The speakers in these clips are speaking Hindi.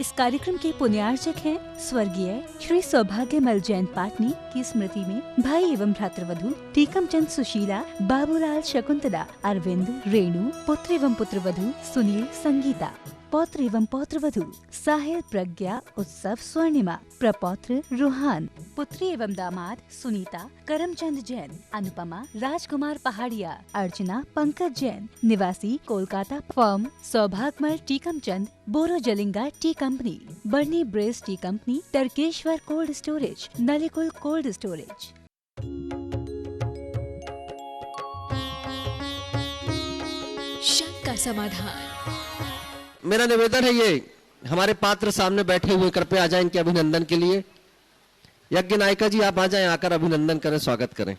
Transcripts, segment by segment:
इस कार्यक्रम के पुण्यार्चक हैं स्वर्गीय श्री सौभाग्यमल जैन पाटनी की स्मृति में भाई एवं भ्रातृवधु टीकम चंद सुशीला, बाबूलाल, शकुंतला, अरविंद, रेणु, पुत्र एवं पुत्रवधु सुनील, संगीता, पौत्र एवं पौत्रवधु साहिल, प्रज्ञा, उत्सव, स्वर्णिमा, प्रपौत्र रूहान, पुत्री एवं दामाद सुनीता, करमचंद जैन, अनुपमा, राजकुमार पहाड़िया, अर्चना, पंकज जैन, निवासी Kolkata, firm Saubhagyamal Tikam Chand, Boro Jalinga tea company, Burnie Braes tea company, Tarkeshwar cold storage, Nalikul cold storage. शक का समाधान। मेरा निवेदन है, ये हमारे पात्र सामने बैठे हुए कृपया आ जाएं इनके अभिनंदन के लिए। यज्ञ नायिका जी आप आ जाएं, आकर अभिनंदन करें, स्वागत करें।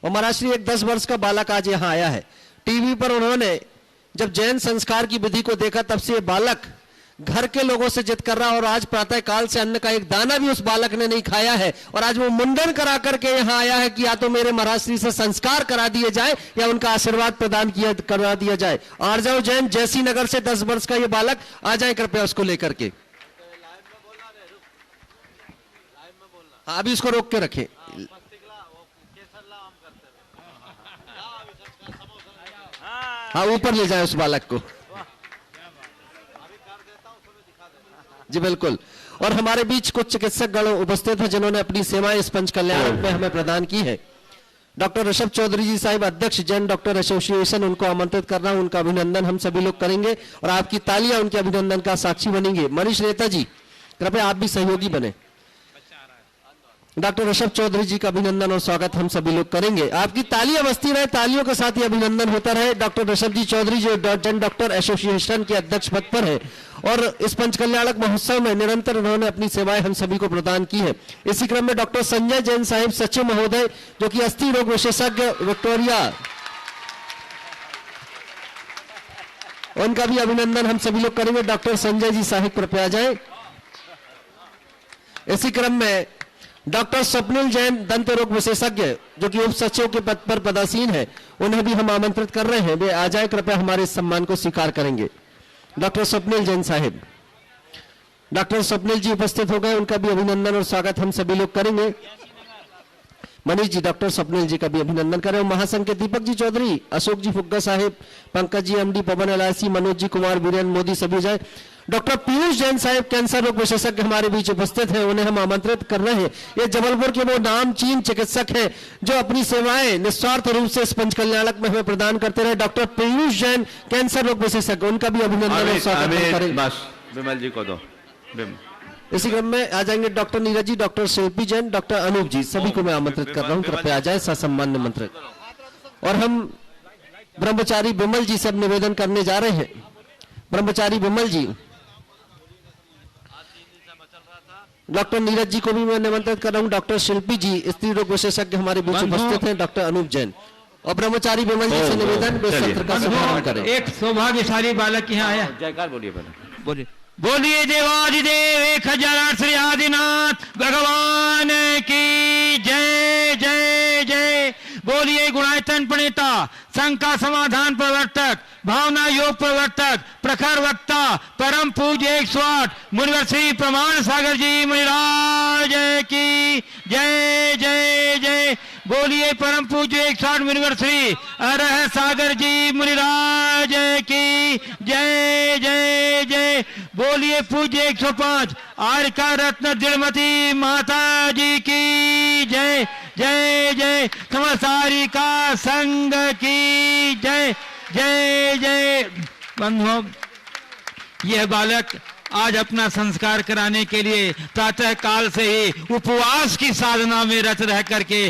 और महाराज श्री एक 10 वर्ष का बालक आज यहाँ आया है। टीवी पर उन्होंने जब जैन संस्कार की विधि को देखा तब से ये बालक घर के लोगों से जिद कर रहा, और आज प्रातः काल से अन्न का एक दाना भी उस बालक ने नहीं खाया है। और आज वो मुंडन करा करके यहाँ आया है कि या तो मेरे महाराज श्री से संस्कार करा दिए जाए या उनका आशीर्वाद प्रदान करा दिया जाए। आर्जव जैन, जैसी नगर से 10 वर्ष का ये बालक आ जाए कृपया उसको लेकर के। हाँ, अभी उसको रोक के रखें। हाँ, ऊपर ले जाए उस बालक को। जी बिल्कुल। और हमारे बीच कुछ चिकित्सक गण उपस्थित हैं जिन्होंने अपनी सेवाएं इस पंच कल्याण में हमें प्रदान की है। डॉक्टर ऋषभ चौधरी जी साहिब, अध्यक्ष जैन डॉक्टर एसोसिएशन, उनको आमंत्रित कर रहा हूं। उनका अभिनंदन हम सभी लोग करेंगे और आपकी तालियां उनके अभिनंदन का साक्षी बनेंगे। मनीष नेता जी कृपया आप भी सहयोगी बने। डॉक्टर ऋषभ चौधरी जी का अभिनंदन और स्वागत हम सभी लोग करेंगे। आपकी तालियां बजती रहे, तालियों के साथ ही अभिनंदन होता रहे। डॉक्टर ऋषभ जी चौधरी जो जैन डॉक्टर एसोसिएशन के अध्यक्ष पद पर है और इस पंचकल्याणक महोत्सव में निरंतर उन्होंने अपनी सेवाएं हम सभी को प्रदान की है। इसी क्रम में डॉक्टर संजय जैन साहिब सचिव महोदय, जो कि अस्थि रोग विशेषज्ञ विक्टोरिया, उनका भी अभिनंदन हम सभी लोग करेंगे। डॉक्टर संजय जी साहिब कृपया जाए। इसी क्रम में डॉक्टर स्वप्निल जैन दंत रोग विशेषज्ञ, जो कि उप सचिव के पद पर पदासीन है, उन्हें भी हम आमंत्रित कर रहे हैं। वे आ जाए कृपया, हमारे सम्मान को स्वीकार करेंगे। डॉक्टर स्वप्निल जैन साहिब, डॉक्टर स्वप्निल जी उपस्थित हो गए, उनका भी अभिनंदन और स्वागत हम सभी लोग करेंगे। मनीष जी डॉक्टर स्वप्निल जी का भी अभिनंदन करें। महासंघ के दीपक जी चौधरी, अशोक जी फुग्गा साहिब, पंकज जी एमडी, पवन एलआईसी, मनोज जी, कुमार बीरेन, मोदी सभी जाए। डॉक्टर पीयूष जैन साहिब कैंसर रोग विशेषज्ञ हमारे बीच उपस्थित हैं, उन्हें हम आमंत्रित कर रहे हैं। ये जबलपुर के वो नामचीन चिकित्सक हैं जो अपनी सेवाएं निस्वार्थ रूप से इस पंचकल्याणक में हमें प्रदान करते रहे। डॉक्टर पीयूष जैन कैंसर रोग विशेषज्ञ, उनका भी अभिनंदन और स्वागत करें। विमल जी को दो। इसी क्रम में आ जाएंगे डॉक्टर नीरज जी, डॉक्टर शिल्पी जैन, डॉक्टर अनूप जी, सभी को मैं आमंत्रित कर रहा हूं, कृपया आ जाए ससम्मान निमंत्रित। और हम ब्रह्मचारी विमल जी से अब निवेदन करने जा रहे हैं। ब्रह्मचारी विमल जी, डॉक्टर नीरज जी को भी मैं निमंत्रित कर रहा हूं। डॉक्टर शिल्पी जी स्त्री रोग विशेषज्ञ हमारे बीच उपस्थित हैं। डॉक्टर अनूप जैन और ब्रह्मचारी विमल जी से निवेदन सत्र का शुभारंभ करें। एक सौभाग्यशाली बालक यहाँ आया। जयकार बोलिए पहले। बोलिए बोलिए देवादिदेव 1008 श्री आदिनाथ भगवान की जय जय जय। बोलिए गुणायतन प्रणेता, संघ का समाधान प्रवर्तक, भावना योग प्रवर्तक, प्रखर वक्ता, परम पूज्य 108 मुनिवर श्री प्रमाण सागर जी महाराज की जय जय जय। बोलिए परम पूज्य 108 मुनिवर श्री अरह सागर जी मुनिराज की जय जय जय। बोलिए पूज्य 105 आर्का रत्न दिलमती माता जी की जय जय जय। समसारी का संघ की जय जय जय। बंधुओं, यह बालक आज अपना संस्कार कराने के लिए प्रातः काल से ही उपवास की साधना में रत रह करके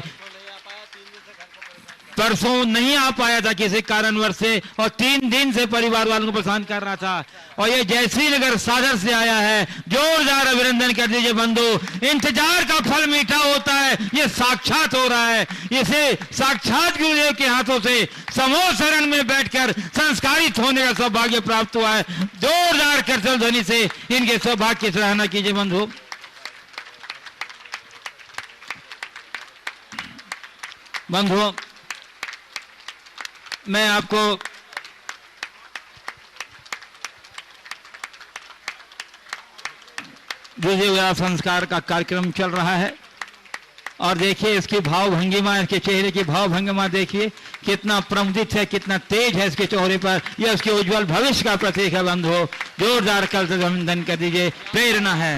परसों नहीं आ पाया था किसी कारणवश से, और 3 दिन से परिवार वालों को परेशान कर रहा था। और ये जयश्री नगर सागर से आया है। जोरदार अभिनंदन कर दीजिए बंधु। इंतजार का फल मीठा होता है, ये साक्षात हो रहा है। इसे साक्षात गुरुदेव के हाथों से समूह शरण में बैठकर संस्कारित होने का सौभाग्य प्राप्त हुआ है। जोरदार करतल ध्वनि से इनके सौभाग्य की सराहना कीजिए बंधु। बंधुओं, मैं आपको विजय संस्कार का कार्यक्रम चल रहा है। और देखिए इसकी भाव भंगिमा, इसके चेहरे की भाव भंगिमा देखिए, कितना प्रमुदित है, कितना तेज है इसके चेहरे पर। यह उसके उज्जवल भविष्य का प्रतीक है। बंधु जोरदार कल से अभिनंदन कर दीजिए, प्रेरणा है।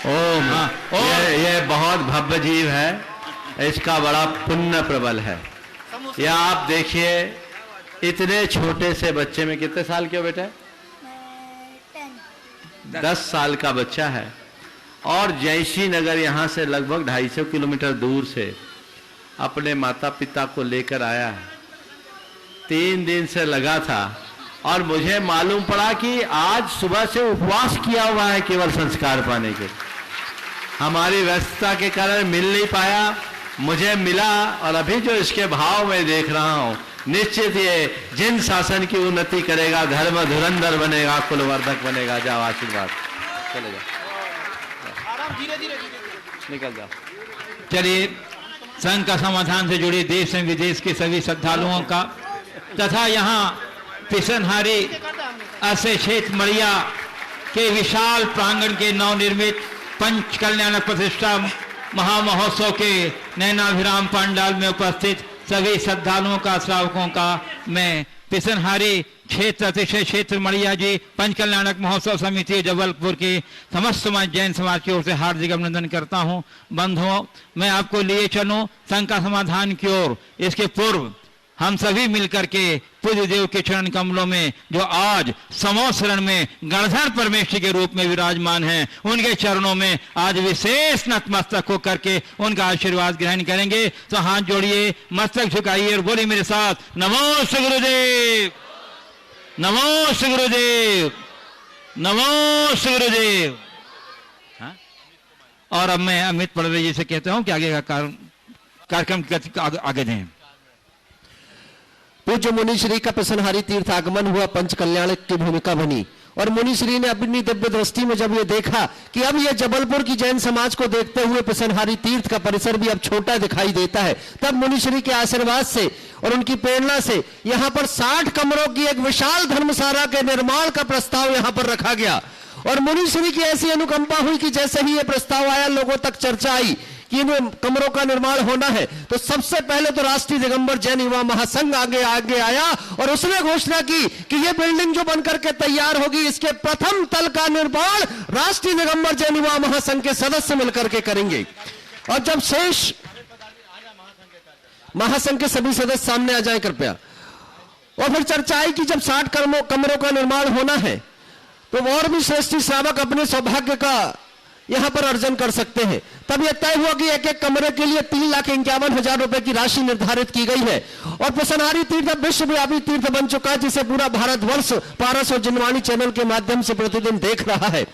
ओम। हाँ, ये बहुत भव्य जीव है, इसका बड़ा पुण्य प्रबल है। या आप देखिए इतने छोटे से बच्चे में, कितने साल के हो बेटा? 10 साल का बच्चा है और जयसी नगर यहाँ से लगभग 250 किलोमीटर दूर से अपने माता पिता को लेकर आया है। 3 दिन से लगा था और मुझे मालूम पड़ा कि आज सुबह से उपवास किया हुआ है केवल संस्कार पाने के। हमारी व्यस्तता के कारण मिल नहीं पाया, मुझे मिला और अभी जो इसके भाव में देख रहा हूं, निश्चित ये जिन शासन की उन्नति करेगा, धर्म धुरंधर बनेगा, कुलवर्धक बनेगा। जाओ आशीर्वाद, चले जाओ, निकल जाओ। चलिए संघ का समाधान से जुड़े देश एवं विदेश के सभी श्रद्धालुओं का तथा यहाँ पिसनहारी असे क्षेत्र मड़िया के विशाल प्रांगण के नवनिर्मित पंच कल्याण प्रतिष्ठा महामहोत्सव के नैनाभिराम पंडाल में उपस्थित सभी श्रद्धालुओं का, श्रावकों का मैं पिसनहारी क्षेत्र अतिशय क्षेत्र मड़िया जी पंच कल्याणक महोत्सव समिति जबलपुर की समस्त जैन समाज की ओर से हार्दिक अभिनंदन करता हूं। बंधुओं, मैं आपको लिए चलूं संघ का समाधान की ओर। इसके पूर्व हम सभी मिलकर के पूज्य देव के चरण कमलों में, जो आज समो शरण में गणधर परमेश्वर के रूप में विराजमान हैं, उनके चरणों में आज विशेष नतमस्तक होकर के उनका आशीर्वाद ग्रहण करेंगे। तो हाथ जोड़िए, मस्तक झुकाइए और बोलिए मेरे साथ, नमो श्री गुरुदेव, नमो श्री गुरुदेव, नमो श्री गुरुदेव। हाँ? और अब मैं अमित पड़वे जी से कहता हूं कि आगे का कार्यक्रम आगे दें। पूज्य मुनिश्री का पिसनहारी तीर्थ आगमन हुआ, पंच कल्याण की भूमिका बनी और मुनिश्री ने अपनी दिव्य दृष्टि में जब ये देखा कि अब ये जबलपुर की जैन समाज को देखते हुए पिसनहारी तीर्थ का परिसर भी अब छोटा दिखाई देता है, तब मुनिश्री के आशीर्वाद से और उनकी प्रेरणा से यहाँ पर 60 कमरों की एक विशाल धर्मशाला के निर्माण का प्रस्ताव यहाँ पर रखा गया। और मुनिश्री की ऐसी अनुकंपा हुई कि जैसे ही ये प्रस्ताव आया, लोगों तक चर्चा आई कि इन कमरों का निर्माण होना है, तो सबसे पहले तो राष्ट्रीय दिगंबर जैन युवा महासंघ आगे आया और उसने घोषणा की कि ये बिल्डिंग जो बनकर के तैयार होगी, इसके प्रथम तल का निर्माण राष्ट्रीय दिगंबर जैन युवा महासंघ के सदस्य मिलकर के करेंगे। और जब शेष महासंघ के सभी सदस्य सामने आ जाए कृपया। और फिर चर्चा आई कि जब 60 कमरों का निर्माण होना है तो और भी श्रेष्ठ श्रावक अपने सौभाग्य का यहां पर अर्जन कर सकते हैं। तब यह तय हुआ कि एक एक कमरे के लिए 3,51,000 रुपए की राशि निर्धारित की गई है। और पिसनहारी तीर्थ अब विश्वव्यापी तीर्थ बन चुका है, जिसे पूरा भारतवर्ष पारस और जिनवाणी चैनल के माध्यम से प्रतिदिन देख रहा है।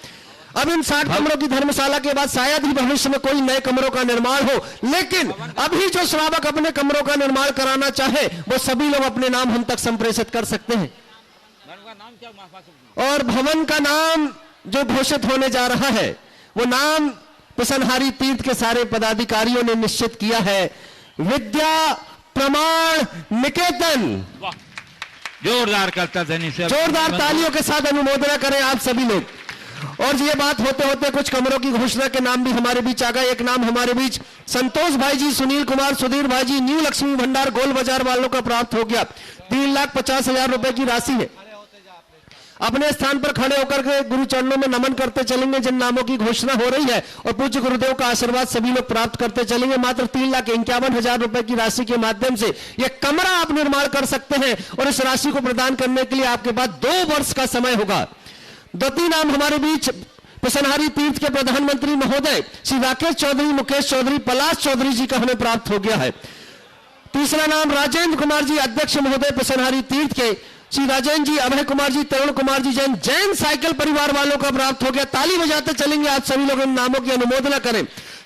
अब इन 60 कमरों की धर्मशाला के बाद शायद ही भविष्य में कोई नए कमरों का निर्माण हो, लेकिन अभी जो श्रावक अपने कमरों का निर्माण कराना चाहे वो सभी लोग अपने नाम हम तक संप्रेषित कर सकते हैं। और भवन का नाम जो घोषित होने जा रहा है वो नाम पिसनहारी तीर्थ के सारे पदाधिकारियों ने निश्चित किया है, विद्या प्रमाण निकेतन। जोरदार करता था, जोरदार तालियों के साथ अनुमोदना करें आप सभी लोग। और ये बात होते होते कुछ कमरों की घोषणा के नाम भी हमारे बीच आ गए। एक नाम हमारे बीच संतोष भाई जी, सुनील कुमार, सुधीर भाई जी, न्यू लक्ष्मी भंडार गोल बाजार वालों का प्राप्त हो गया। 3,50,000 रुपए की राशि है। अपने स्थान पर खड़े होकर के गुरु चरणों में नमन करते चलेंगे जिन नामों की घोषणा हो रही है, और पूज्य गुरुदेव का आशीर्वाद सभी लोग प्राप्त करते चलेंगे। मात्र 3,51,000 रुपए की राशि के माध्यम से यह कमरा आप निर्माण कर सकते हैं और इस राशि को प्रदान करने के लिए आपके पास 2 वर्ष का समय होगा। 2 नाम हमारे बीच पिसनहारी तीर्थ के प्रधानमंत्री महोदय श्री राकेश चौधरी, मुकेश चौधरी, पलाश चौधरी जी का हमें प्राप्त हो गया है। तीसरा नाम राजेंद्र कुमार जी, अध्यक्ष महोदय पिसनहारी तीर्थ के, श्री राजेंद्र जी, अभय कुमार जी, तरुण कुमार जी जैन साइकिल परिवार वालों का प्राप्त हो गया। ताली बजाते चलेंगे आप सभी लोग इन नामों की अनुमोदना करें।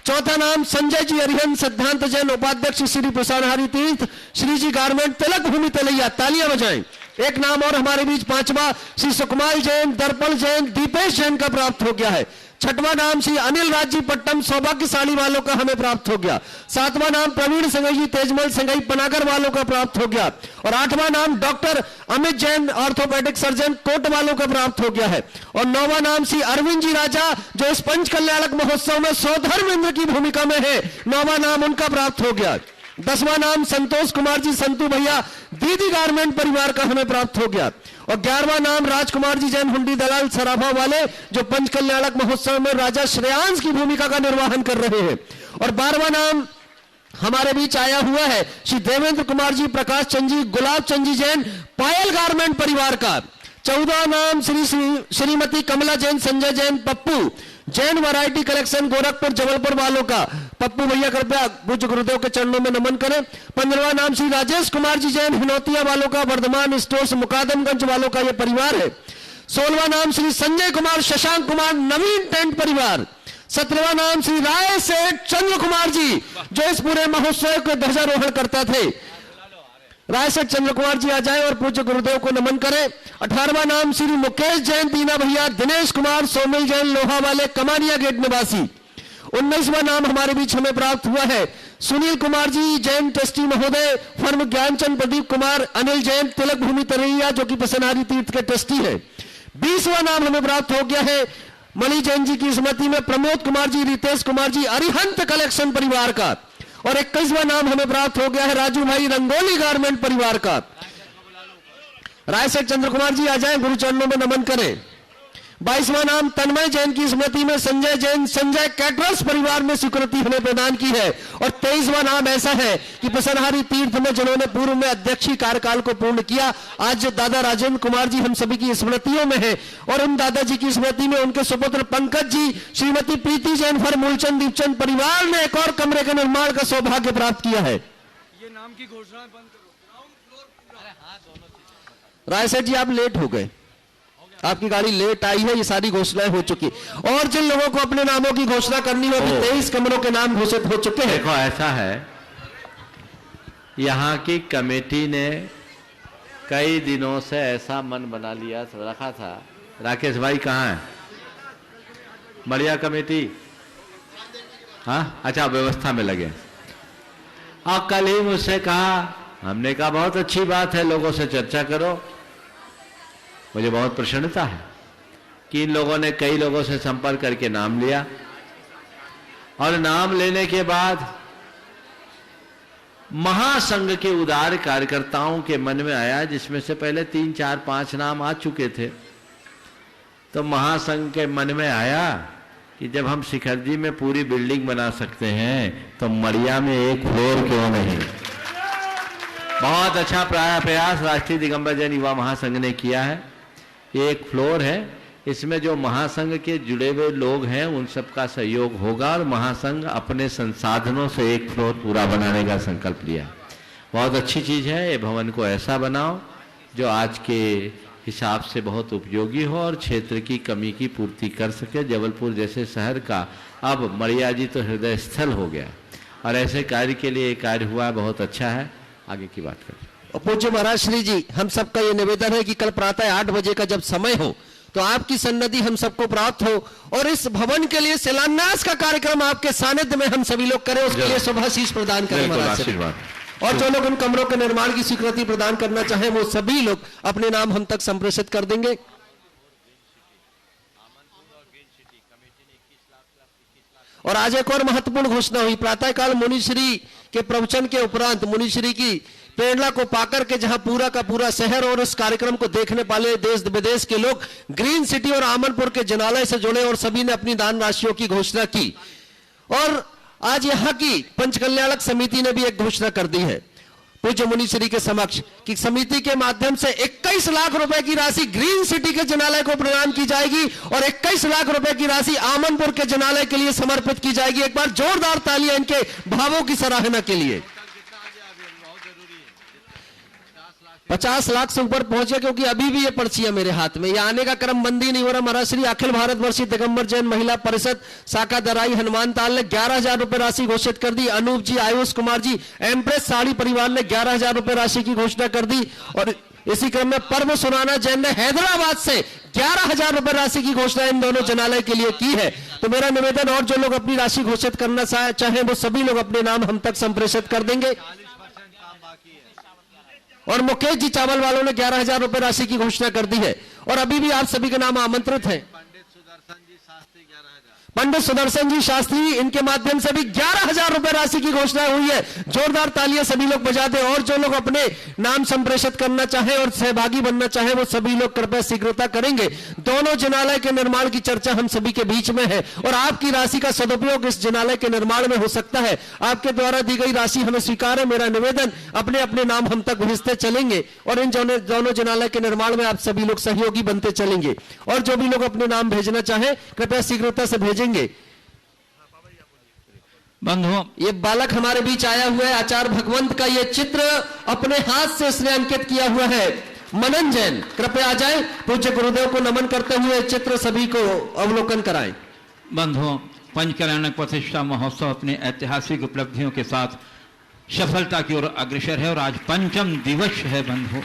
चौथा नाम संजय जी अरिहंत, सिद्धांत जैन, उपाध्यक्ष श्री पिसनहारी तीर्थ, श्री जी गारमेंट, तिलक भूमि तलैया। तालियां बजाएं। एक नाम और हमारे बीच 5वां श्री सुकुमाल जैन, दर्पण जैन, दीपेश जैन का प्राप्त हो गया है। छठवां नाम श्री अनिल राजी पट्टम सौभाग्यशाली वालों का हमें प्राप्त हो गया। सातवां नाम प्रवीण संघई जी तेजमल संघई पनागर वालों का प्राप्त हो गया। और आठवां नाम doctor Amit Jain orthopaedic surgeon Kot वालों का प्राप्त हो गया है। और नौवां नाम श्री अरविंद जी राजा जो इस पंच कल्याणक महोत्सव में सौधर्मेंद्र की भूमिका में है, नौवां नाम उनका प्राप्त हो गया। 10वां नाम संतोष कुमार जी संतू भैया दीदी गारमेंट परिवार का हमें प्राप्त हो गया। और 11वां नाम राजकुमार जी जैन हुंडी दलाल सराभा वाले जो पंच कल्याणक महोत्सव में राजा श्रेयांश की भूमिका का निर्वहन कर रहे हैं। और 12वां नाम हमारे बीच आया हुआ है श्री देवेंद्र कुमार जी प्रकाश चंद जी गुलाब चंद जी जैन पायल गारमेंट परिवार का। 14वां नाम श्रीमती कमला जैन संजय जैन पप्पू जैन वैरायटी कलेक्शन गोरखपुर जबलपुर वालों का। पप्पू भैया कृपया पूज्य गुरुदेव के चरणों में नमन करें। 15वां नाम श्री राजेश कुमार जी जैन हिनौतिया वालों का वर्धमान स्टोर्स मुकादमगंज वालों का यह परिवार है। 16वां नाम श्री संजय कुमार शशांक कुमार नवीन टेंट परिवार। 17वां नाम श्री राय सेठ चंद्र कुमार जी जो इस पूरे महोत्सव के ध्वजारोहण करता थे। राय सेठ चंद्र कुमार जी आ जाए और पूज्य गुरुदेव को नमन करें। 18वां नाम श्री मुकेश जैन दीना भैया दिनेश कुमार सोमिल जैन लोहा वाले कमानिया गेट निवासी। 19वां नाम हमारे बीच हमें प्राप्त हुआ है सुनील कुमार जी जैन ट्रस्टी महोदय फर्म ज्ञानचंद प्रदीप कुमार अनिल जैन तिलक भूमि तरैया जो कि पसनारी तीर्थ के ट्रस्टी है। 20वां नाम हमें प्राप्त हो गया है मणि जैन जी की स्मृति में प्रमोद कुमार जी रितेश कुमार जी अरिहंत कलेक्शन परिवार का। और 21वां नाम हमें प्राप्त हो गया है राजू भाई रंगोली गारमेंट परिवार का। राय सेठ चंद्र कुमार जी आ जाएं, गुरु चरणों में नमन करें। 22वां नाम तन्मय जैन की स्मृति में संजय जैन संजय कैटरर्स परिवार में स्वीकृति हमें प्रदान की है। और 23वां नाम ऐसा है कि पसनहारी तीर्थ में जिन्होंने पूर्व में अध्यक्षीय कार्यकाल को पूर्ण किया, आज जो दादा राजेंद्र कुमार जी हम सभी की स्मृतियों में है। और उन दादाजी की स्मृति में उनके सुपुत्र पंकज जी श्रीमती प्रीति जैन फर मूलचंद दीपचंद परिवार ने एक और कमरे के निर्माण का सौभाग्य प्राप्त किया है। ये नाम की घोषणा बंद करो। राय सेठ जी आप लेट हो गए, आपकी गाड़ी लेट आई है, ये सारी घोषणाएं हो चुकी। और जिन लोगों को अपने नामों की घोषणा करनी होगी 23 कमरों के नाम घोषित हो चुके हैं। देखो ऐसा है, यहाँ की कमेटी ने कई दिनों से ऐसा मन बना लिया रखा था। राकेश भाई कहाँ है? बढ़िया कमेटी, हाँ अच्छा व्यवस्था में लगे। और कल ही मुझसे कहा, हमने कहा बहुत अच्छी बात है, लोगों से चर्चा करो। मुझे बहुत प्रसन्नता है कि इन लोगों ने कई लोगों से संपर्क करके नाम लिया। और नाम लेने के बाद महासंघ के उदार कार्यकर्ताओं के मन में आया, जिसमें से पहले 3, 4, 5 नाम आ चुके थे। तो महासंघ के मन में आया कि जब हम शिखरजी में पूरी बिल्डिंग बना सकते हैं तो मड़िया में एक फ्लोर क्यों नहीं। बहुत अच्छा प्रयास राष्ट्रीय दिगंबर जैन युवा महासंघ ने किया है। एक फ्लोर है, इसमें जो महासंघ के जुड़े हुए लोग हैं उन सबका सहयोग होगा और महासंघ अपने संसाधनों से एक फ्लोर पूरा बनाने का संकल्प लिया। बहुत अच्छी चीज है। ये भवन को ऐसा बनाओ जो आज के हिसाब से बहुत उपयोगी हो और क्षेत्र की कमी की पूर्ति कर सके। जबलपुर जैसे शहर का अब मड़िया जी तो हृदय स्थल हो गया और ऐसे कार्य के लिए कार्य हुआ, बहुत अच्छा है। आगे की बात करें। पूज्य महाराज श्री जी, हम सबका ये निवेदन है कि कल प्रातः 8 बजे का जब समय हो तो आपकी सन्निधि हम सबको प्राप्त हो और इस भवन के लिए शिलान्यास का कार्यक्रम आपके सानिध्य में हम सभी लोग करें, उसके लिए शुभाशीष प्रदान करें महाराज श्री। और जो लोग उन कमरों के निर्माण की स्वीकृति प्रदान करना चाहें वो सभी लोग अपने नाम हम तक संप्रेषित कर देंगे। और आज एक और महत्वपूर्ण घोषणा हुई। प्रातःकाल मुनिश्री के प्रवचन के उपरांत मुनिश्री की प्रेरणा को पाकर के जहां पूरा का पूरा शहर और इस कार्यक्रम को देखने वाले देश विदेश के लोग ग्रीन सिटी और आमनपुर के जनालय से जुड़े और सभी ने अपनी दान राशियों की घोषणा की। और आज यहाँ की पंच कल्याणक समिति ने भी एक घोषणा कर दी है पूज्य मुनिश्री के समक्ष कि समिति के माध्यम से 21 लाख रुपए की राशि ग्रीन सिटी के जनालय को प्रदान की जाएगी और 21 लाख रुपए की राशि आमनपुर के जनालय के लिए समर्पित की जाएगी। एक बार जोरदार तालियां इनके भावों की सराहना के लिए। 50 लाख से ऊपर पहुंचे क्योंकि अभी भी ये पर्चियां मेरे हाथ में, ये आने का क्रम बंदी नहीं हो रहा। महाराज श्री अखिल भारत वर्षीय दिगंबर जैन महिला परिषद शाखा दराई हनुमान ताल ने 11,000 रुपए राशि घोषित कर दी। अनूप जी, आयुष कुमार जी, एम्प्रेस साड़ी परिवार ने 11,000 रुपए राशि की घोषणा कर दी। और इसी क्रम में पर्व सुनाना जैन ने हैदराबाद से 11,000 रुपए राशि की घोषणा इन दोनों जनालय के लिए की है। तो मेरा निवेदन, और जो लोग अपनी राशि घोषित करना चाहें वो सभी लोग अपने नाम हम तक संप्रेषित कर देंगे। और मुकेश जी चावल वालों ने 11,000 रुपए राशि की घोषणा कर दी है, और अभी भी आप सभी के नाम आमंत्रित हैं। पंडित सुदर्शन जी शास्त्री, इनके माध्यम से भी 11,000 रुपए राशि की घोषणा हुई है। जोरदार तालियां सभी लोग बजा दें। और जो लोग अपने नाम संप्रेषित करना चाहें और सहभागी बनना चाहें वो सभी लोग कृपया शीघ्रता करेंगे। दोनों जिनालय के निर्माण की चर्चा हम सभी के बीच में है, और आपकी राशि का सदुपयोग इस जिनालय के निर्माण में हो सकता है। आपके द्वारा दी गई राशि हमें स्वीकार है। मेरा निवेदन, अपने अपने नाम हम तक भेजते चलेंगे, और इन दोनों जिनालय के निर्माण में आप सभी लोग सहयोगी बनते चलेंगे। और जो भी लोग अपने नाम भेजना चाहें कृपया शीघ्रता से भेजेंगे। बंधुओं, ये बालक हमारे बीच आया हुआ है, आचार्य भगवंत का ये चित्र अपने हाथ से इसने अंकित किया हुआ है। मनन जैन कृपया आ जाएं, पूज्य गुरुदेव को नमन करते हुए चित्र सभी को अवलोकन कराएं। बंधुओं, पंचकल्याणक प्रतिष्ठा महोत्सव अपने ऐतिहासिक उपलब्धियों के साथ सफलता की ओर अग्रसर है, और आज पंचम दिवस है बंधुओं।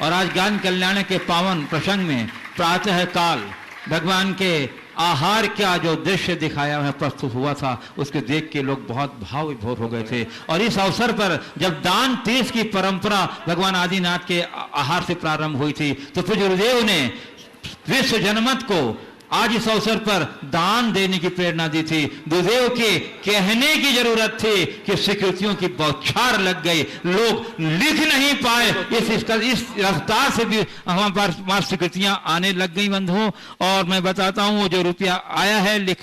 और आज ज्ञान कल्याण के पावन प्रसंग में प्रातः काल भगवान के आहार का जो दृश्य दिखाया है, प्रस्तुत हुआ था, उसके देख के लोग बहुत भाव विभोर हो गए थे। और इस अवसर पर जब दान तीर्थ की परंपरा भगवान आदिनाथ के आहार से प्रारंभ हुई थी, तो पूज्य गुरुदेव ने विश्व जनमत को आज इस अवसर पर दान देने की प्रेरणा दी थी। गुरुदेव के कहने की जरूरत थी कि स्वीकृतियों की बौछार लग गई, लोग लिख नहीं पाए, इस रफ्तार से भी हमारे पास स्वीकृतियां आने लग गई बंधुओं। और मैं बताता हूं, वो जो रुपया आया है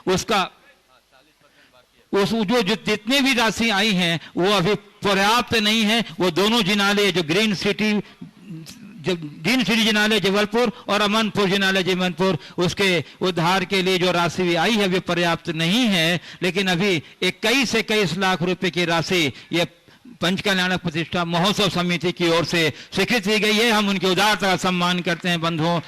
उसका जो जितने भी राशि आई हैं वो अभी पर्याप्त नहीं है। वो दोनों जिनालय, जो ग्रीन सिटी जिनालय जबलपुर और अमनपुर जिनालय जबलपुर, उसके उद्धार के लिए जो राशि भी आई है वे पर्याप्त नहीं है। लेकिन अभी 21 से 21 लाख रुपए की राशि ये पंचकल्याणक प्रतिष्ठा महोत्सव समिति की ओर से स्वीकृत की गई है। हम उनके उदारता का सम्मान करते हैं बंधुओं।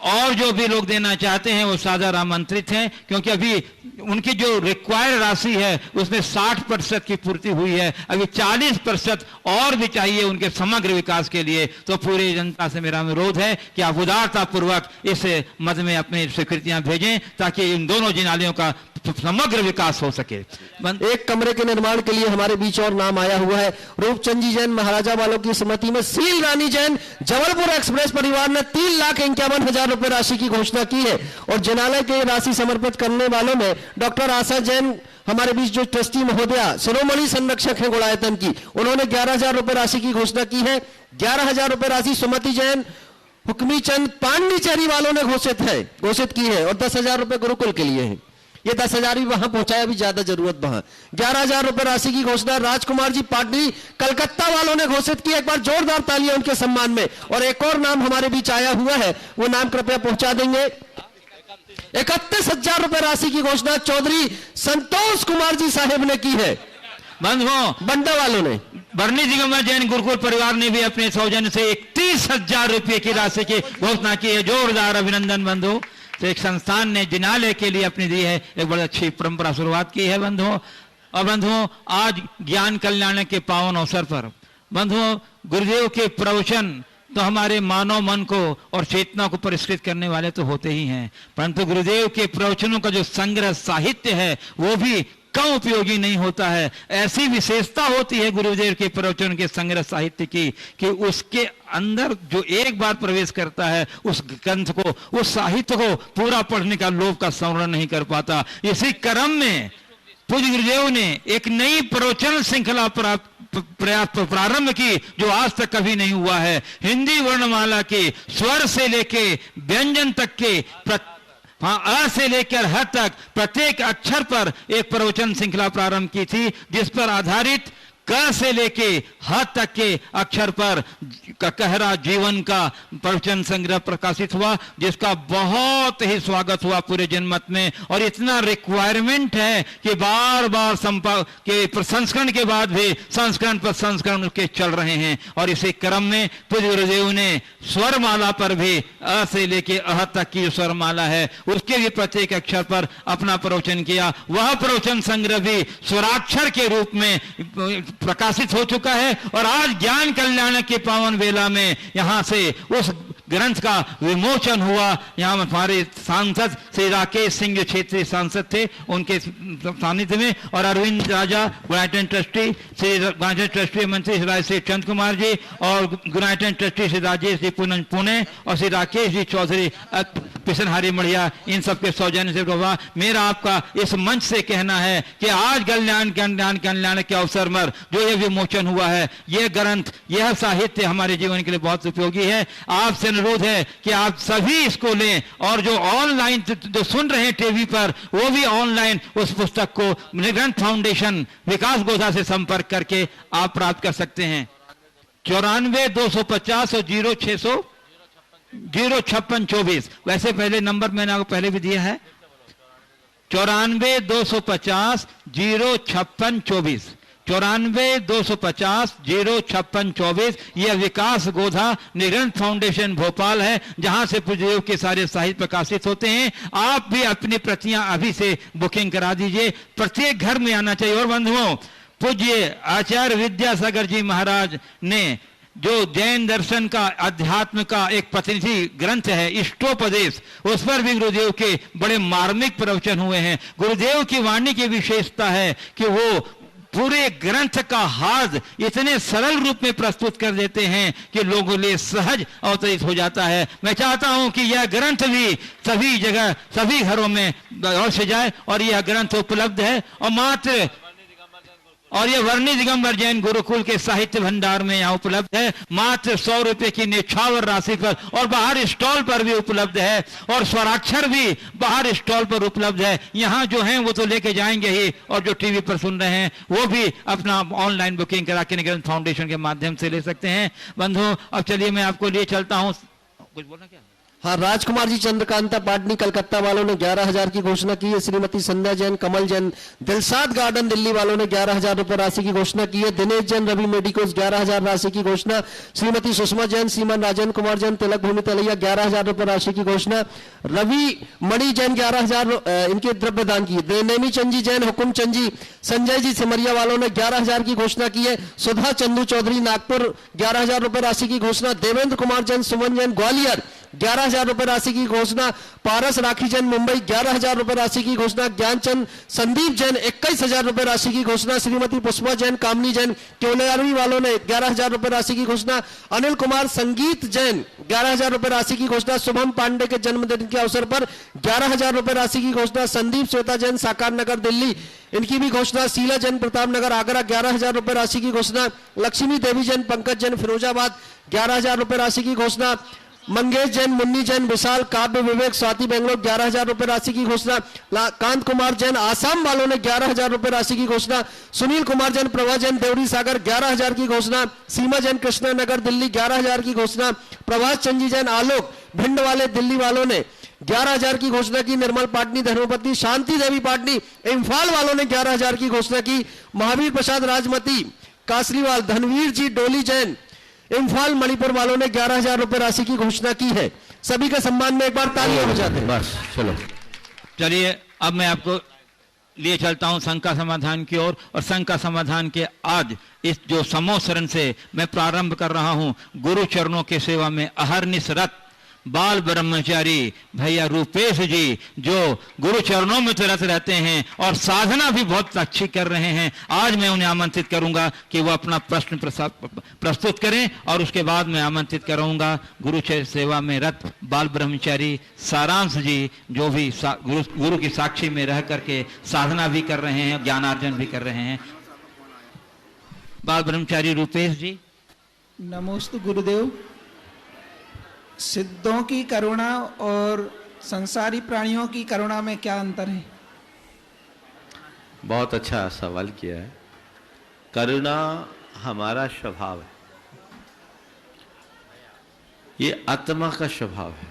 और जो भी लोग देना चाहते हैं वो सादर आमंत्रित हैं, क्योंकि अभी उनकी जो रिक्वायर्ड राशि है उसमें 60% की पूर्ति हुई है। अभी 40% और भी चाहिए उनके समग्र विकास के लिए। तो पूरी जनता से मेरा अनुरोध है कि आप उदारता पूर्वक इस मद में अपनी स्वीकृतियां भेजें, ताकि इन दोनों जिनालयों का समग्र विकास हो सके। एक कमरे के निर्माण के लिए हमारे बीच और नाम आया हुआ है। रूपचंद जी जैन महाराजा वालों की स्मृति में सील रानी जैन जबलपुर एक्सप्रेस परिवार ने 3,51,000 रुपए राशि की घोषणा की है। और जिनालय के राशि समर्पित करने वालों में डॉक्टर आशा जैन हमारे बीच जो ट्रस्टी महोदया शिरोमणि संरक्षक है गुणायतन की, उन्होंने 11,000 रुपए राशि की घोषणा की है। 11,000 रुपए राशि सुमति जैन हुक्मी चंद पांडिचेरी वालों ने घोषित की है, और 10,000 रुपए गुरुकुल के लिए है। ये 10,000 भी वहां पहुंचाया, भी ज्यादा जरूरत वहां। 11,000 रुपए राशि की घोषणा राजकुमार जी पाटनी कलकत्ता वालों ने घोषित की। एक बार जोरदार तालियां उनके सम्मान में। और एक और नाम हमारे बीच आया हुआ है, वो नाम कृपया पहुंचा देंगे। 31,000 रुपए राशि की घोषणा चौधरी संतोष कुमार जी साहेब ने की है, बंधुओं। बंडा वालों ने। बरनी दिगंबर जैन गुरुकुल परिवार ने भी अपने सौजन्य से 31,000 रुपए की राशि की घोषणा की है। जोरदार अभिनंदन बंधु। तो एक संस्थान ने जिनालय के लिए अपनी दी है, एक बड़ी अच्छी परंपरा शुरुआत की है बंधुओं। और बंधुओं, आज ज्ञान कल्याण के पावन अवसर पर बंधुओं, गुरुदेव के प्रवचन तो हमारे मानव मन को और चेतना को परिष्कृत करने वाले तो होते ही हैं, परंतु गुरुदेव के प्रवचनों का जो संग्रह साहित्य है वो भी कम उपयोगी नहीं होता है। ऐसी विशेषता होती है गुरुदेव के प्रवचन के संग्रह साहित्य की कि उसके अंदर जो एक बार प्रवेश करता है उस ग्रंथ को, उस साहित्य को पूरा पढ़ने का लोभ का संवरण नहीं कर पाता। इसी क्रम में पूज्य गुरुदेव ने एक नई प्रवचन श्रृंखला प्रारंभ की जो आज तक कभी नहीं हुआ है। हिंदी वर्णमाला के स्वर से लेके व्यंजन तक के अ से लेकर ह तक प्रत्येक अक्षर पर एक प्रवचन श्रृंखला प्रारंभ की थी, जिस पर आधारित क से लेके ह तक के अक्षर पर कहरा जीवन का प्रवचन संग्रह प्रकाशित हुआ, जिसका बहुत ही स्वागत हुआ पूरे जनमत में। और इतना रिक्वायरमेंट है कि बार बार के संस्करण के बाद भी संस्करण पर संस्करण उसके चल रहे हैं। और इसी क्रम में पूज्य गुरुदेव ने स्वरमाला पर भी अ से लेके अह तक की जो स्वरमाला है उसके भी प्रत्येक अक्षर पर अपना प्रवचन किया। वह प्रवचन संग्रह भी स्वराक्षर के रूप में प्रकाशित हो चुका है। और आज ज्ञान कल्याण के पावन वेला में यहां से उस ग्रंथ का विमोचन हुआ। यहाँ हमारे सांसद श्री राकेश सिंह जो क्षेत्रीय सांसद थे उनके सानिध्य में, और अरविंद राजा गुणायतन ट्रस्टी, श्री गुणायतन ट्रस्टी मंत्री श्री राजश्री चंद कुमार जी, और गुणायतन ट्रस्टी श्री राजेश जी पुणे, और श्री राकेश जी चौधरी पिसनहारी मढ़िया, इन सबके सौजन्य से हुआ। मेरा आपका इस मंच से कहना है कि आज कल्याण के अवसर पर जो ये विमोचन हुआ है, यह ग्रंथ, यह साहित्य हमारे जीवन के लिए बहुत उपयोगी है। आपसे अनुरोध है कि आप सभी इसको लें, और जो ऑनलाइन जो सुन रहे हैं टीवी पर, वो भी ऑनलाइन उस पुस्तक को ग्रंथ फाउंडेशन विकास गोधा से संपर्क करके आप प्राप्त कर सकते हैं। 94-250 और 05624। वैसे पहले नंबर मैंने आपको पहले भी दिया है, 94-250 05624, 94-250 05624। यह विकास गोधा निग्रंथ फाउंडेशन भोपाल है, जहां से पूज्यदेव के सारे साहित्य प्रकाशित होते हैं। आप भी अपनी प्रतियां अभी से बुकिंग करा दीजिए, प्रत्येक घर में आना चाहिए। और बंधुओं, पूज्य आचार्य विद्यासागर जी महाराज ने जो जैन दर्शन का, अध्यात्म का एक प्रतिनिधि ग्रंथ है इष्टोपदेश, उस पर भी गुरुदेव के बड़े मार्मिक प्रवचन हुए हैं। गुरुदेव की वाणी की विशेषता है कि वो पूरे ग्रंथ का हार्द इतने सरल रूप में प्रस्तुत कर देते हैं कि लोगों के लिए सहज अवतरित हो जाता है। मैं चाहता हूं कि यह ग्रंथ भी सभी जगह, सभी घरों में अवश्य जाए, और यह ग्रंथ उपलब्ध है। और यह वर्णी दिगंबर जैन गुरुकुल के साहित्य भंडार में यहाँ उपलब्ध है, मात्र 100 रुपए की निछावर राशि पर, और बाहर स्टॉल पर भी उपलब्ध है, और स्वराक्षर भी बाहर स्टॉल पर उपलब्ध है। यहाँ जो हैं वो तो लेके जाएंगे ही, और जो टीवी पर सुन रहे हैं वो भी अपना ऑनलाइन बुकिंग करा के निग्रंथ फाउंडेशन के माध्यम से ले सकते हैं। बंधुओं, अब चलिए मैं आपको लिए चलता हूँ। कुछ बोलना क्या? हाँ, राजकुमार जी चंद्रकांता पाटनी कलकत्ता वालों ने 11,000 की घोषणा की है। श्रीमती संध्या जैन, कमल जैन, दिलसाद गार्डन दिल्ली वालों ने 11,000 रुपए राशि की घोषणा की है। दिनेश जैन, रवि मेडिकोज 11,000 राशि की घोषणा। श्रीमती सुषमा जैन, श्रीमान राजन कुमार जैन, तिलक भूमि तलैया 11,000 रुपए राशि की घोषणा। रवि मणि जैन 11,000 इनके द्रव्य दान की। नेमी चंद जी जैन, हुकुम चंद जी, संजय जी सिमरिया वालों ने 11,000 की घोषणा की है। सुधा चंदू चौधरी नागपुर 11,000 रुपए राशि की घोषणा। देवेंद्र कुमार जैन, सुमन जैन ग्वालियर 11,000 रुपए राशि की घोषणा। पारस राखी जैन मुंबई 11,000 रुपए राशि की घोषणा। ज्ञानचंद संदीप जैन 21,000 रुपए राशि की घोषणा। श्रीमती पुष्पा जैन, कामनी जैन केवलियारवी वालों ने 11,000 रुपए राशि की घोषणा। अनिल कुमार संगीत जैन 11,000 रुपए राशि की घोषणा। शुभम पांडे के जन्मदिन के अवसर पर 11,000 रुपए राशि की घोषणा। संदीप श्वेता जैन साकार नगर दिल्ली, इनकी भी घोषणा। शीला जैन प्रताप नगर आगरा 11,000 रुपए राशि की घोषणा। लक्ष्मी देवी जैन, पंकज जैन फिरोजाबाद 11,000 रुपए राशि की घोषणा। मंगेश जैन, मुन्नी जैन विशाल, काव्य विवेक स्वाति बेंगलोर 11,000 रुपए राशि की घोषणा। कांत कुमार जैन आसाम वालों ने 11,000 रुपए राशि की घोषणा। सुनील कुमार जैन, प्रभा जैन देवरी सागर 11,000 की घोषणा। सीमा जैन कृष्णा नगर दिल्ली 11,000 की घोषणा। प्रभाष चंद जैन आलोक भिंड वाले दिल्ली वालों ने 11,000 की घोषणा की। निर्मल पाटनी धर्मपत्नी, शांति देवी पाटनी इम्फाल वालों ने 11,000 की घोषणा की। महावीर प्रसाद राजमती कासलीवाल, धनवीर जी डोली जैन इम्फाल मणिपुर वालों ने 11,000 रुपए राशि की घोषणा की है। सभी के सम्मान में एक बार तालियां बजाते हैं। बस चलो, चलिए अब मैं आपको लिए चलता हूं संघ का समाधान की ओर। और संघ का समाधान के आज इस जो समोसरण से मैं प्रारंभ कर रहा हूं, गुरु चरणों के सेवा में अहरनिश रत बाल ब्रह्मचारी भैया रूपेश जी, जो गुरु चरणों में तरत रहते हैं और साधना भी बहुत अच्छी कर रहे हैं। आज मैं उन्हें आमंत्रित करूंगा कि वो अपना प्रश्न प्रस्तुत करें, और उसके बाद मैं आमंत्रित करूंगा गुरु सेवा में रत बाल ब्रह्मचारी सारांश जी, जो भी गुरु की साक्षी में रह करके साधना भी कर रहे हैं, ज्ञानार्जन भी कर रहे हैं। बाल ब्रह्मचारी रूपेश जी। नमोस्तु गुरुदेव। सिद्धों की करुणा और संसारी प्राणियों की करुणा में क्या अंतर है? बहुत अच्छा सवाल किया है। करुणा हमारा स्वभाव है, ये आत्मा का स्वभाव है।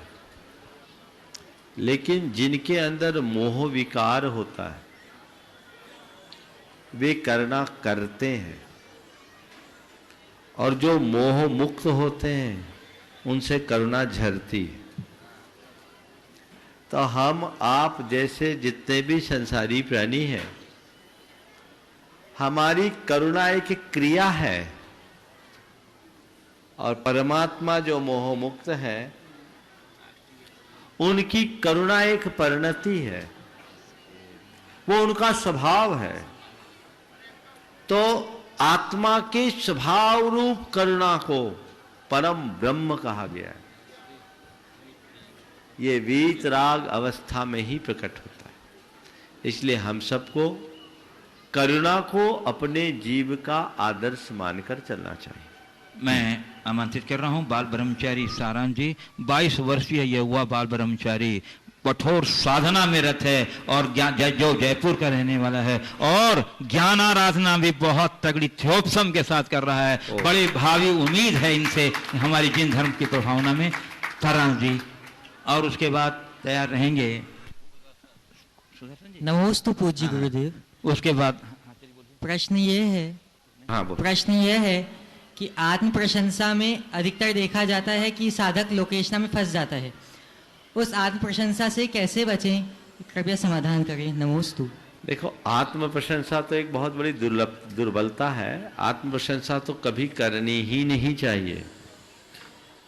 लेकिन जिनके अंदर मोह विकार होता है वे करुणा करते हैं, और जो मोह मुक्त होते हैं उनसे करुणा झरती है। तो हम आप जैसे जितने भी संसारी प्राणी हैं, हमारी करुणा एक क्रिया है, और परमात्मा जो मोह मुक्त है उनकी करुणा एक परिणति है, वो उनका स्वभाव है। तो आत्मा के स्वभाव रूप करुणा को परम ब्रह्म कहा गया है। ये वीतराग अवस्था में ही प्रकट होता है। इसलिए हम सबको करुणा को अपने जीव का आदर्श मानकर चलना चाहिए। मैं आमंत्रित कर रहा हूं बाल ब्रह्मचारी सारांश जी, 22 वर्षीय युवा बाल ब्रह्मचारी, कठोर साधना में रत है और जो जयपुर का रहने वाला है और ज्ञान आराधना भी बहुत तगड़ी थ्योपसम के साथ कर रहा है। बड़ी भावी उम्मीद है इनसे हमारी जिन धर्म की प्रभावना में। सारांश जी, और उसके बाद तैयार रहेंगे नमोस्तु पूज्य गुरुदेव। उसके बाद प्रश्न ये है, प्रश्न ये है कि आत्म प्रशंसा में अधिकतर देखा जाता है कि साधक लोकेशना में फंस जाता है। उस आत्म प्रशंसा से कैसे बचें, कृपया समाधान करें। नमोस्तु। देखो, आत्म प्रशंसा तो एक बहुत बड़ी दुर्बलता है। आत्म प्रशंसा तो कभी करनी ही नहीं चाहिए।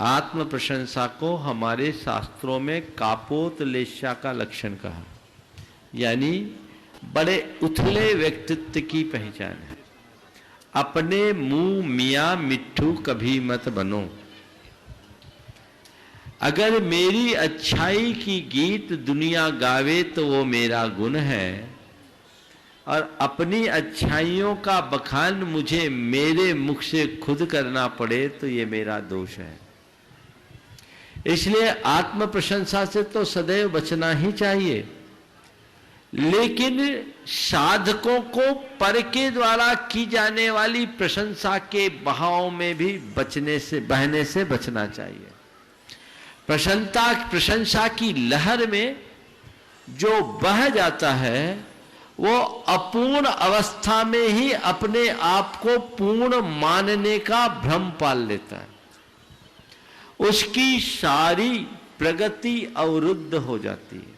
आत्म प्रशंसा को हमारे शास्त्रों में कापोतलेशा का लक्षण कहा, यानी बड़े उथले व्यक्तित्व की पहचान है। अपने मुंह मियाँ मिट्ठू कभी मत बनो। अगर मेरी अच्छाई की गीत दुनिया गावे तो वो मेरा गुण है, और अपनी अच्छाइयों का बखान मुझे मेरे मुख से खुद करना पड़े तो ये मेरा दोष है। इसलिए आत्म प्रशंसा से तो सदैव बचना ही चाहिए, लेकिन साधकों को पर के द्वारा की जाने वाली प्रशंसा के बहाव में भी बहने से बचना चाहिए। प्रशंसा की लहर में जो बह जाता है वो अपूर्ण अवस्था में ही अपने आप को पूर्ण मानने का भ्रम पाल लेता है। उसकी सारी प्रगति अवरुद्ध हो जाती है।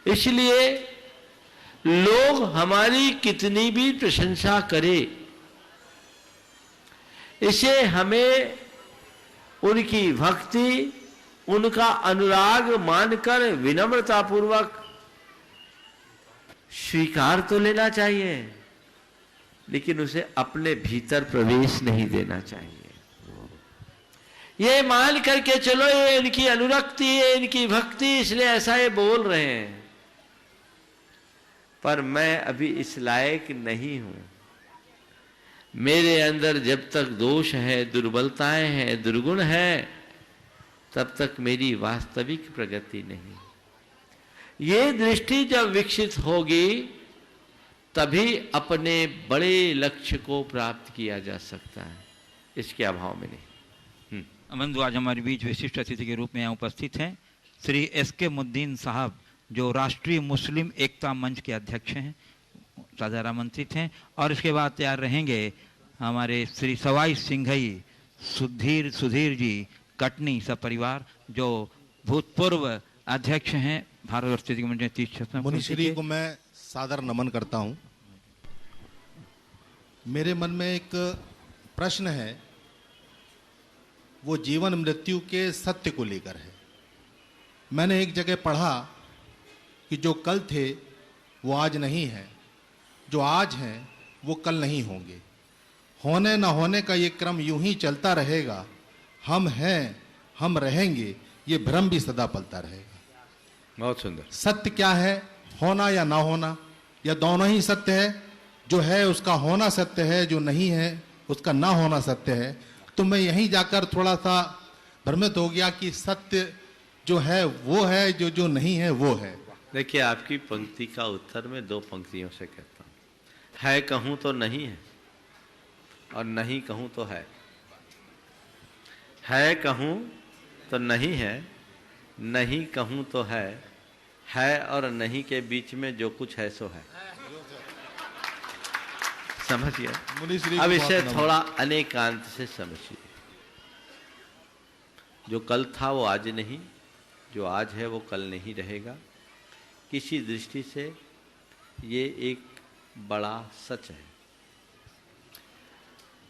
इसलिए लोग हमारी कितनी भी प्रशंसा करें, इसे हमें उनकी भक्ति, उनका अनुराग मानकर विनम्रतापूर्वक स्वीकार तो लेना चाहिए, लेकिन उसे अपने भीतर प्रवेश नहीं देना चाहिए। ये मान करके चलो ये इनकी अनुरक्ति है, इनकी भक्ति, इसलिए ऐसा ये बोल रहे हैं, पर मैं अभी इस लायक नहीं हूं। मेरे अंदर जब तक दोष है, दुर्बलताएं हैं, दुर्गुण है, तब तक मेरी वास्तविक प्रगति नहीं। ये दृष्टि जब विकसित होगी तभी अपने बड़े लक्ष्य को प्राप्त किया जा सकता है, इसके अभाव में नहीं। बंधु, आज हमारे बीच विशिष्ट अतिथि के रूप में यहाँ उपस्थित हैं श्री एस.के. मुद्दीन साहब, जो राष्ट्रीय मुस्लिम एकता मंच के अध्यक्ष हैं, सादर आमंत्रित हैं। और इसके बाद तैयार रहेंगे हमारे श्री सवाई सिंघई सुधीर जी कटनी सपरिवार, जो भूतपूर्व अध्यक्ष हैं भारत स्थिति मंच 30 मुनिश्री को मैं सादर नमन करता हूं। मेरे मन में एक प्रश्न है, वो जीवन मृत्यु के सत्य को लेकर है। मैंने एक जगह पढ़ा कि जो कल थे वो आज नहीं है, जो आज हैं वो कल नहीं होंगे। होने न होने का ये क्रम यूं ही चलता रहेगा। हम हैं, हम रहेंगे, ये भ्रम भी सदा पलता रहेगा। बहुत सुंदर। सत्य क्या है, होना या ना होना, या दोनों ही सत्य है? जो है उसका होना सत्य है, जो नहीं है उसका ना होना सत्य है। तो मैं यहीं जाकर थोड़ा सा भ्रमित हो गया कि सत्य जो है वो है, जो नहीं है वो है। देखिए, आपकी पंक्ति का उत्तर मैं 2 पंक्तियों से कहता हूँ। है कहूँ तो नहीं है, और नहीं कहूँ तो है। है कहूँ तो नहीं है, नहीं कहूँ तो है और नहीं के बीच में जो कुछ है सो है। समझिए, अब इसे थोड़ा अनेकांत से समझिए। जो कल था वो आज नहीं, जो आज है वो कल नहीं रहेगा। किसी दृष्टि से ये एक बड़ा सच है।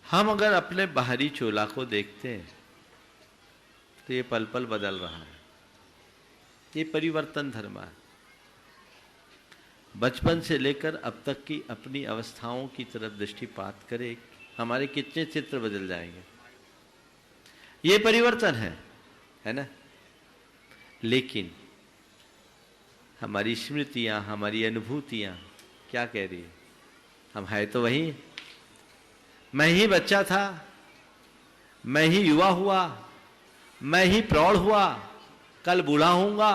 हम अगर अपने बाहरी चोला को देखते हैं तो ये पल पल बदल रहा है। ये परिवर्तन धर्म है। बचपन से लेकर अब तक की अपनी अवस्थाओं की तरफ दृष्टिपात करें, हमारे कितने चित्र बदल जाएंगे। ये परिवर्तन है ना। लेकिन हमारी स्मृतियां, हमारी अनुभूतियां क्या कह रही है? हम है तो वही। मैं ही बच्चा था, मैं ही युवा हुआ, मैं ही प्रौढ़ हुआ, कल बूढ़ा होऊंगा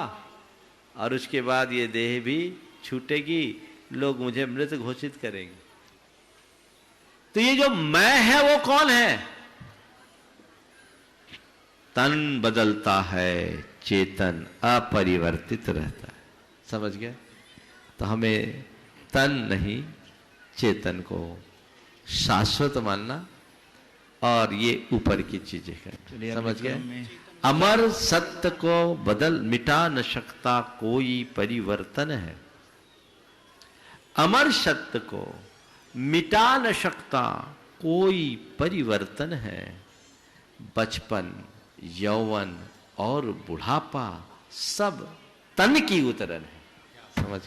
और उसके बाद ये देह भी छूटेगी, लोग मुझे मृत घोषित करेंगे। तो ये जो मैं है वो कौन है? तन बदलता है, चेतन अपरिवर्तित रहता है। समझ गए? तो हमें तन नहीं, चेतन को शाश्वत मानना और ये ऊपर की चीजें करनी। समझ गए? अमर सत्य को बदल मिटा न सकता कोई परिवर्तन है। अमर सत्य को मिटा न सकता कोई परिवर्तन है। बचपन, यौवन और बुढ़ापा सब तन की उतरन है। समझ?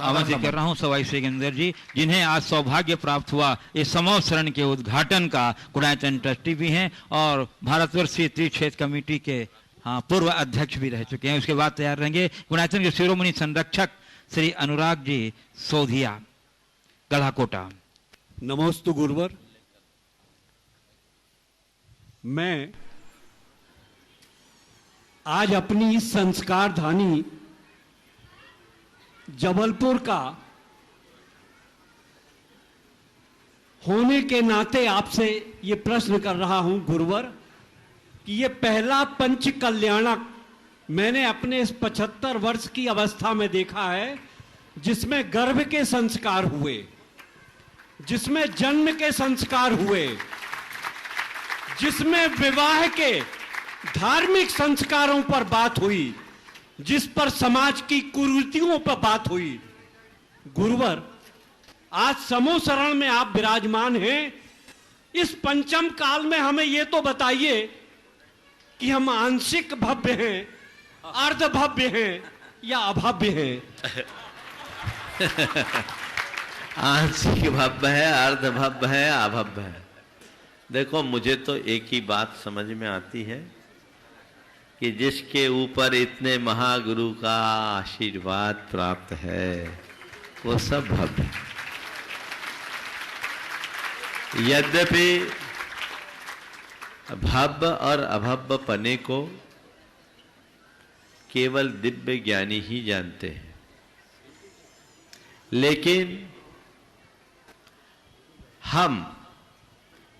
आमंत्रित कर रहा हूं सवाई सिकंदर जी, जिन्हें आज सौभाग्य प्राप्त हुआ इस समोत्सरण के उद्घाटन का। गुणायतन ट्रस्टी भी हैं और भारतवर्षीय त्रिक्षेत्र कमेटी के पूर्व अध्यक्ष भी रह चुके हैं। उसके बाद तैयार रहेंगे गुणायतन के शिरोमणि संरक्षक श्री अनुराग जी सोधिया, गढ़ाकोटा। नमोस्तु गुरुवर। मैं आज अपनी इस संस्कार धानी जबलपुर का होने के नाते आपसे ये प्रश्न कर रहा हूं गुरुवर कि ये पहला पंच कल्याणक मैंने अपने इस 75 वर्ष की अवस्था में देखा है, जिसमें गर्भ के संस्कार हुए, जिसमें जन्म के संस्कार हुए, जिसमें विवाह के धार्मिक संस्कारों पर बात हुई, जिस पर समाज की कुरीतियों पर बात हुई। गुरुवर, आज समोसरण में आप विराजमान हैं। इस पंचम काल में हमें यह तो बताइए कि हम आंशिक भव्य हैं, अर्ध भव्य हैं या अभव्य हैं? आंशिक भव्य है, अर्ध भव्य है, अभव्य है। देखो, मुझे तो एक ही बात समझ में आती है कि जिसके ऊपर इतने महागुरु का आशीर्वाद प्राप्त है वो सब भव्य है। यद्यपि भव्य और अभव्य पने को केवल दिव्य ज्ञानी ही जानते हैं, लेकिन हम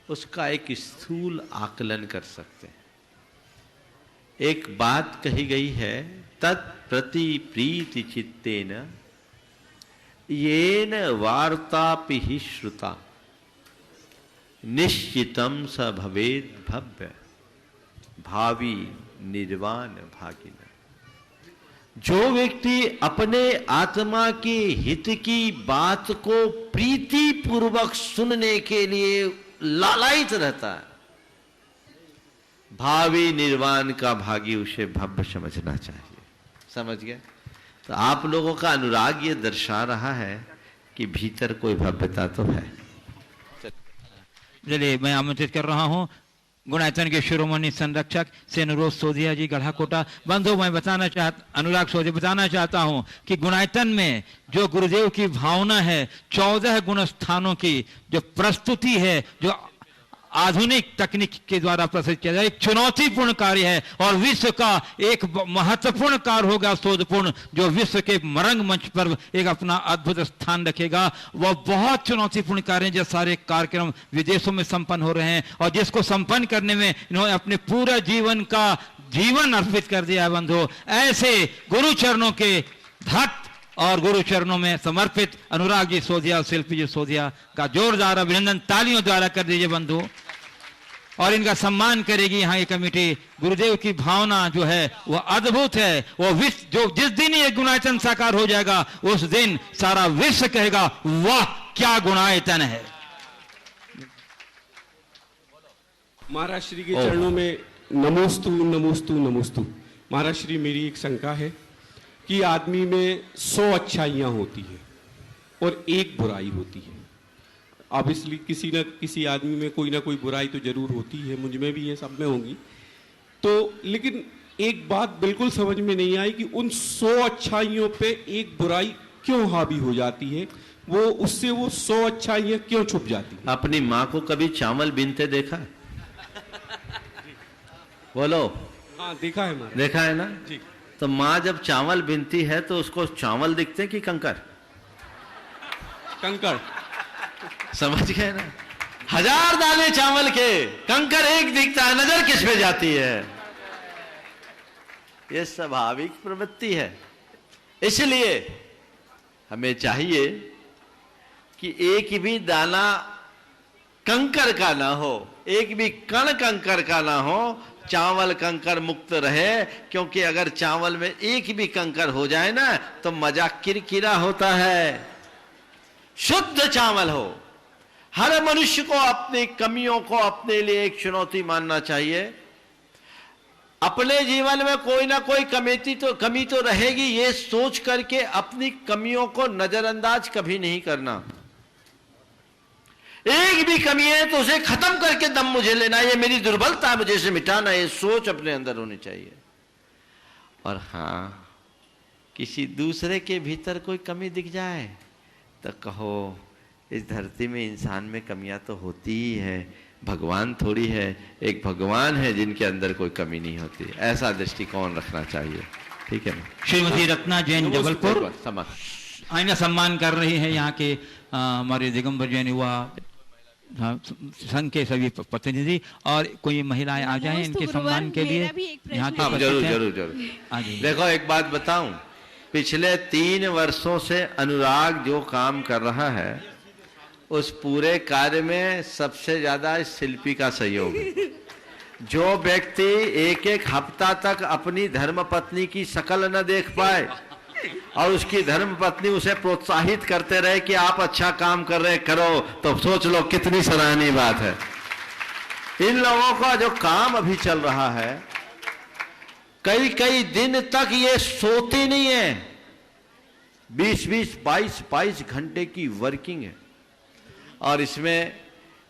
उसका एक स्थूल आकलन कर सकते हैं। एक बात कही गई है, तत्प्रति प्रीति चित्तेन येन वार्तापि ही श्रुता निश्चितम स भवेद भव्य भावी निर्वाण भागिना। जो व्यक्ति अपने आत्मा के हित की बात को प्रीति पूर्वक सुनने के लिए लालायित रहता है, भावी निर्वाण का भागी उसे भव्य समझना चाहिए। समझ गए? तो आप लोगों का अनुराग ये दर्शा रहा है कि भीतर कोई भव्यता तो है। चलिए, मैं आमंत्रित कर रहा हूं गुणायतन के शिरोमणि संरक्षक श्री अनुरोध सोधिया जी, गढ़ाकोटा। बंधु, मैं अनुराग सोधिया बताना चाहता हूं कि गुणायतन में जो गुरुदेव की भावना है, 14 गुण स्थानों की जो प्रस्तुति है, जो आधुनिक तकनीक के द्वारा प्रस्तुत किया जाए, एक चुनौतीपूर्ण कार्य है और विश्व का एक महत्वपूर्ण कार्य होगा, शोधपूर्ण, जो विश्व के मरंग मंच पर एक अपना अद्भुत स्थान रखेगा। वह बहुत चुनौतीपूर्ण कार्य है, जो सारे कार्यक्रम विदेशों में संपन्न हो रहे हैं और जिसको संपन्न करने में इन्होंने अपने पूरा जीवन अर्पित कर दिया है। बंधु, ऐसे गुरु चरणों के भक्त और गुरु चरणों में समर्पित अनुराग जी सोधिया, शिल्पी जी सोधिया का जोरदार अभिनंदन तालियों द्वारा कर दीजिए बंधु। और इनका सम्मान करेगी यहाँ की कमेटी। गुरुदेव की भावना जो है वह अद्भुत है। वो विश्व, जो जिस दिन ये गुणायतन साकार हो जाएगा उस दिन सारा विश्व कहेगा वाह क्या गुणायतन है। महाराज श्री के चरणों में नमोस्तु नमोस्तु नमोस्तु। महाराज श्री, मेरी एक शंका है कि आदमी में 100 अच्छाइयाँ होती है और एक बुराई होती है। ऑब्वियसली किसी न किसी आदमी में कोई ना कोई बुराई तो जरूर होती है, मुझ में भी है, सब में होगी। तो लेकिन एक बात बिल्कुल समझ में नहीं आई कि उन 100 अच्छाइयों पे एक बुराई क्यों हावी हो जाती है, वो उससे वो 100 अच्छाइयाँ क्यों छुप जाती है? अपनी माँ को कभी चावल बीनते देखा? बोलो। हाँ, देखा है महाराज। देखा है ना जी। तो माँ जब चावल बीनती है तो उसको चावल दिखते कि कंकर? कंकड़। समझ गए ना? 1000 दाने चावल के, कंकर एक दिखता है, नजर किस पे जाती है? यह स्वाभाविक प्रवृत्ति है। इसलिए हमें चाहिए कि एक भी दाना कंकर का ना हो, एक भी कण कंकर का ना हो, चावल कंकर मुक्त रहे। क्योंकि अगर चावल में एक भी कंकर हो जाए ना तो मजा किरकिरा होता है। शुद्ध चावल हो। हर मनुष्य को अपनी कमियों को अपने लिए एक चुनौती मानना चाहिए। अपने जीवन में कोई ना कोई कमी तो रहेगी, ये सोच करके अपनी कमियों को नजरअंदाज कभी नहीं करना। एक भी कमी है तो उसे खत्म करके दम मुझे लेना, ये मेरी दुर्बलता है, मुझे इसे मिटाना, ये सोच अपने अंदर होनी चाहिए। और हाँ, किसी दूसरे के भीतर कोई कमी दिख जाए तो कहो इस धरती में इंसान में कमियां तो होती ही है, भगवान थोड़ी है, एक भगवान है जिनके अंदर कोई कमी नहीं होती। ऐसा दृष्टिकोण रखना चाहिए। ठीक है ना? श्रीमती रत्ना जैन जबलपुर आईना सम्मान कर रही है यहाँ के हमारे दिगंबर जैन युवा संघ के सभी प्रतिनिधि, और कोई महिलाएं आ जाएं इनके सम्मान के लिए यहाँ के। जरूर जरूर जरूर। देखो एक बात बताऊं, पिछले 3 वर्षों से अनुराग जो काम कर रहा है उस पूरे कार्य में सबसे ज्यादा इस शिल्पी का सहयोग है। जो व्यक्ति एक हफ्ता तक अपनी धर्मपत्नी की शक्ल न देख पाए और उसकी धर्मपत्नी उसे प्रोत्साहित करते रहे कि आप अच्छा काम कर रहे, करो, तो सोच लो कितनी सराहनीय बात है। इन लोगों का जो काम अभी चल रहा है, कई कई दिन तक ये सोती नहीं है। 20-20, 22-22 घंटे की वर्किंग है और इसमें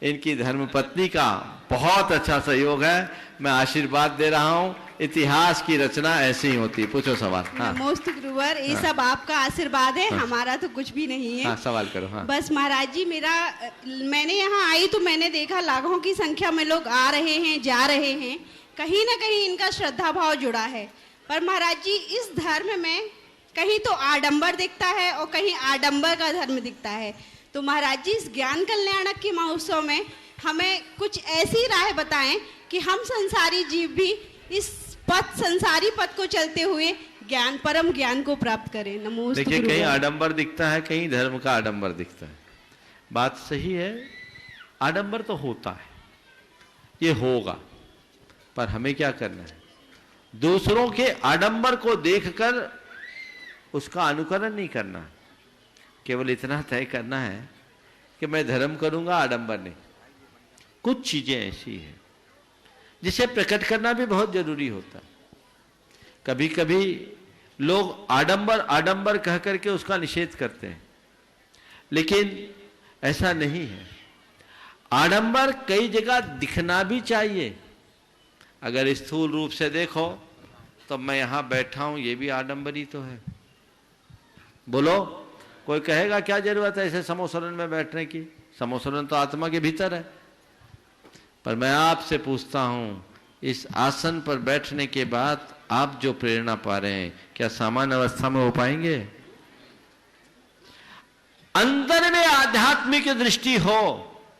इनकी धर्मपत्नी का बहुत अच्छा सहयोग है। मैं आशीर्वाद दे रहा हूं, इतिहास की रचना ऐसी ही होती है। पूछो सवाल। हाँ। नमोस्तु गुरुवर, ये सब आपका आशीर्वाद है। हाँ। हमारा तो कुछ भी नहीं है। हाँ, सवाल करो। हाँ। बस महाराज जी, मैंने यहाँ आई तो मैंने देखा लाखों की संख्या में लोग आ रहे हैं, जा रहे हैं, कहीं ना कहीं इनका श्रद्धा भाव जुड़ा है। पर महाराज जी, इस धर्म में कहीं तो आडंबर दिखता है और कहीं आडंबर का धर्म दिखता है। तो महाराज जी, इस ज्ञान कल्याणक के महोत्सव में हमें कुछ ऐसी राह बताएं कि हम संसारी जीव भी इस संसारी पथ को चलते हुए ज्ञान, परम ज्ञान को प्राप्त करें। नमोस्तु। देखिए, कहीं आडंबर दिखता है, कहीं धर्म का आडंबर दिखता है। बात सही है, आडंबर तो होता है, ये होगा, पर हमें क्या करना है? दूसरों के आडंबर को देखकर उसका अनुकरण नहीं करना है। केवल इतना तय करना है कि मैं धर्म करूंगा, आडंबर नहीं। कुछ चीजें ऐसी हैं जिसे प्रकट करना भी बहुत जरूरी होता है। कभी कभी लोग आडंबर आडंबर कह करके उसका निषेध करते हैं, लेकिन ऐसा नहीं है। आडंबर कई जगह दिखना भी चाहिए। अगर स्थूल रूप से देखो तो मैं यहां बैठा हूं, ये भी आडंबर ही तो है। बोलो, कोई कहेगा क्या जरूरत है ऐसे समोसरण में बैठने की? समोसरण तो आत्मा के भीतर है। पर मैं आपसे पूछता हूं, इस आसन पर बैठने के बाद आप जो प्रेरणा पा रहे हैं, क्या सामान्य अवस्था में हो पाएंगे? अंदर में आध्यात्मिक दृष्टि हो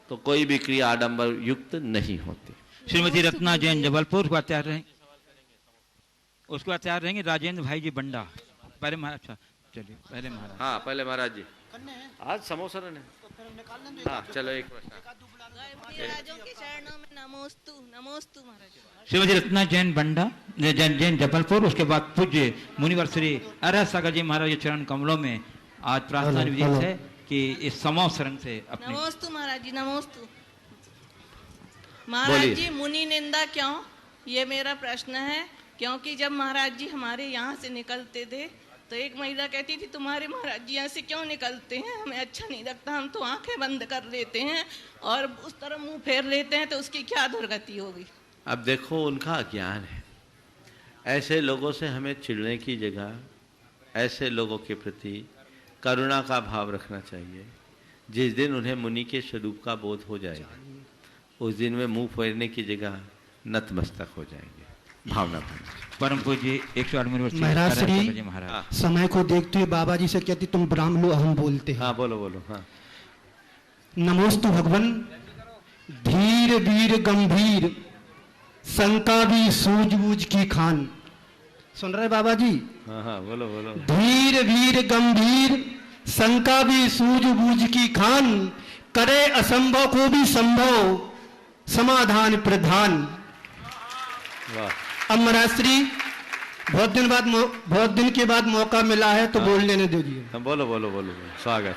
तो कोई भी क्रिया आडंबर युक्त नहीं होती। श्रीमती रत्ना जैन जबलपुर को तैयार रहेंगे, उसको तैयार रहेंगे राजेंद्र भाई जी बंडा। पहले महाराज, चलिए पहले महाराज। हाँ, पहले महाराज जी। आज समोसरण है। हाँ, चलो एक प्रश्न। श्रीमती रत्ना जैन बंडा जैन जबलपुर, उसके बाद पूज्य मुनिवर श्री अरह सागर जी महाराज चरण कमलों में आज प्रार्थना विधित है कि इस समोसरण से अपने। नमोस्तु महाराज जी, नमोस्तु महाराज जी। मुनि निंदा क्यों, ये मेरा प्रश्न है क्योंकि जब महाराज जी हमारे यहाँ से निकलते थे तो एक महिला कहती थी तुम्हारे महाराज जी यहाँ से क्यों निकलते हैं, हमें अच्छा नहीं लगता, हम तो आंखें बंद कर लेते हैं और उस तरह मुंह फेर लेते हैं, तो उसकी क्या दुर्गति होगी। अब देखो उनका अज्ञान है। ऐसे लोगों से हमें चिढ़ने की जगह ऐसे लोगों के प्रति करुणा का भाव रखना चाहिए। जिस दिन उन्हें मुनि के स्वरूप का बोध हो जाएगा उस दिन वे मुंह फेरने की जगह नतमस्तक हो जाएंगे। भावना परम पूज्य 108 महाराज श्री समय को देखते हुए बाबा जी से कहती तुम ब्राह्मण लो, हम बोलते हैं। हाँ बोलो बोलो। हाँ नमोस्तु भगवन धीर वीर गंभीर शंका भी सूझबूझ की खान। सुन रहे बाबा जी? हाँ हाँ बोलो बोलो। धीर वीर गंभीर शंका भी सूझबूझ की खान, करे असंभव को भी संभव समाधान प्रधान। वाह। अब महाराज श्री बहुत दिन के बाद मौका मिला है तो बोल लेने दीजिए। हाँ बोलो बोलो बोलो, स्वागत,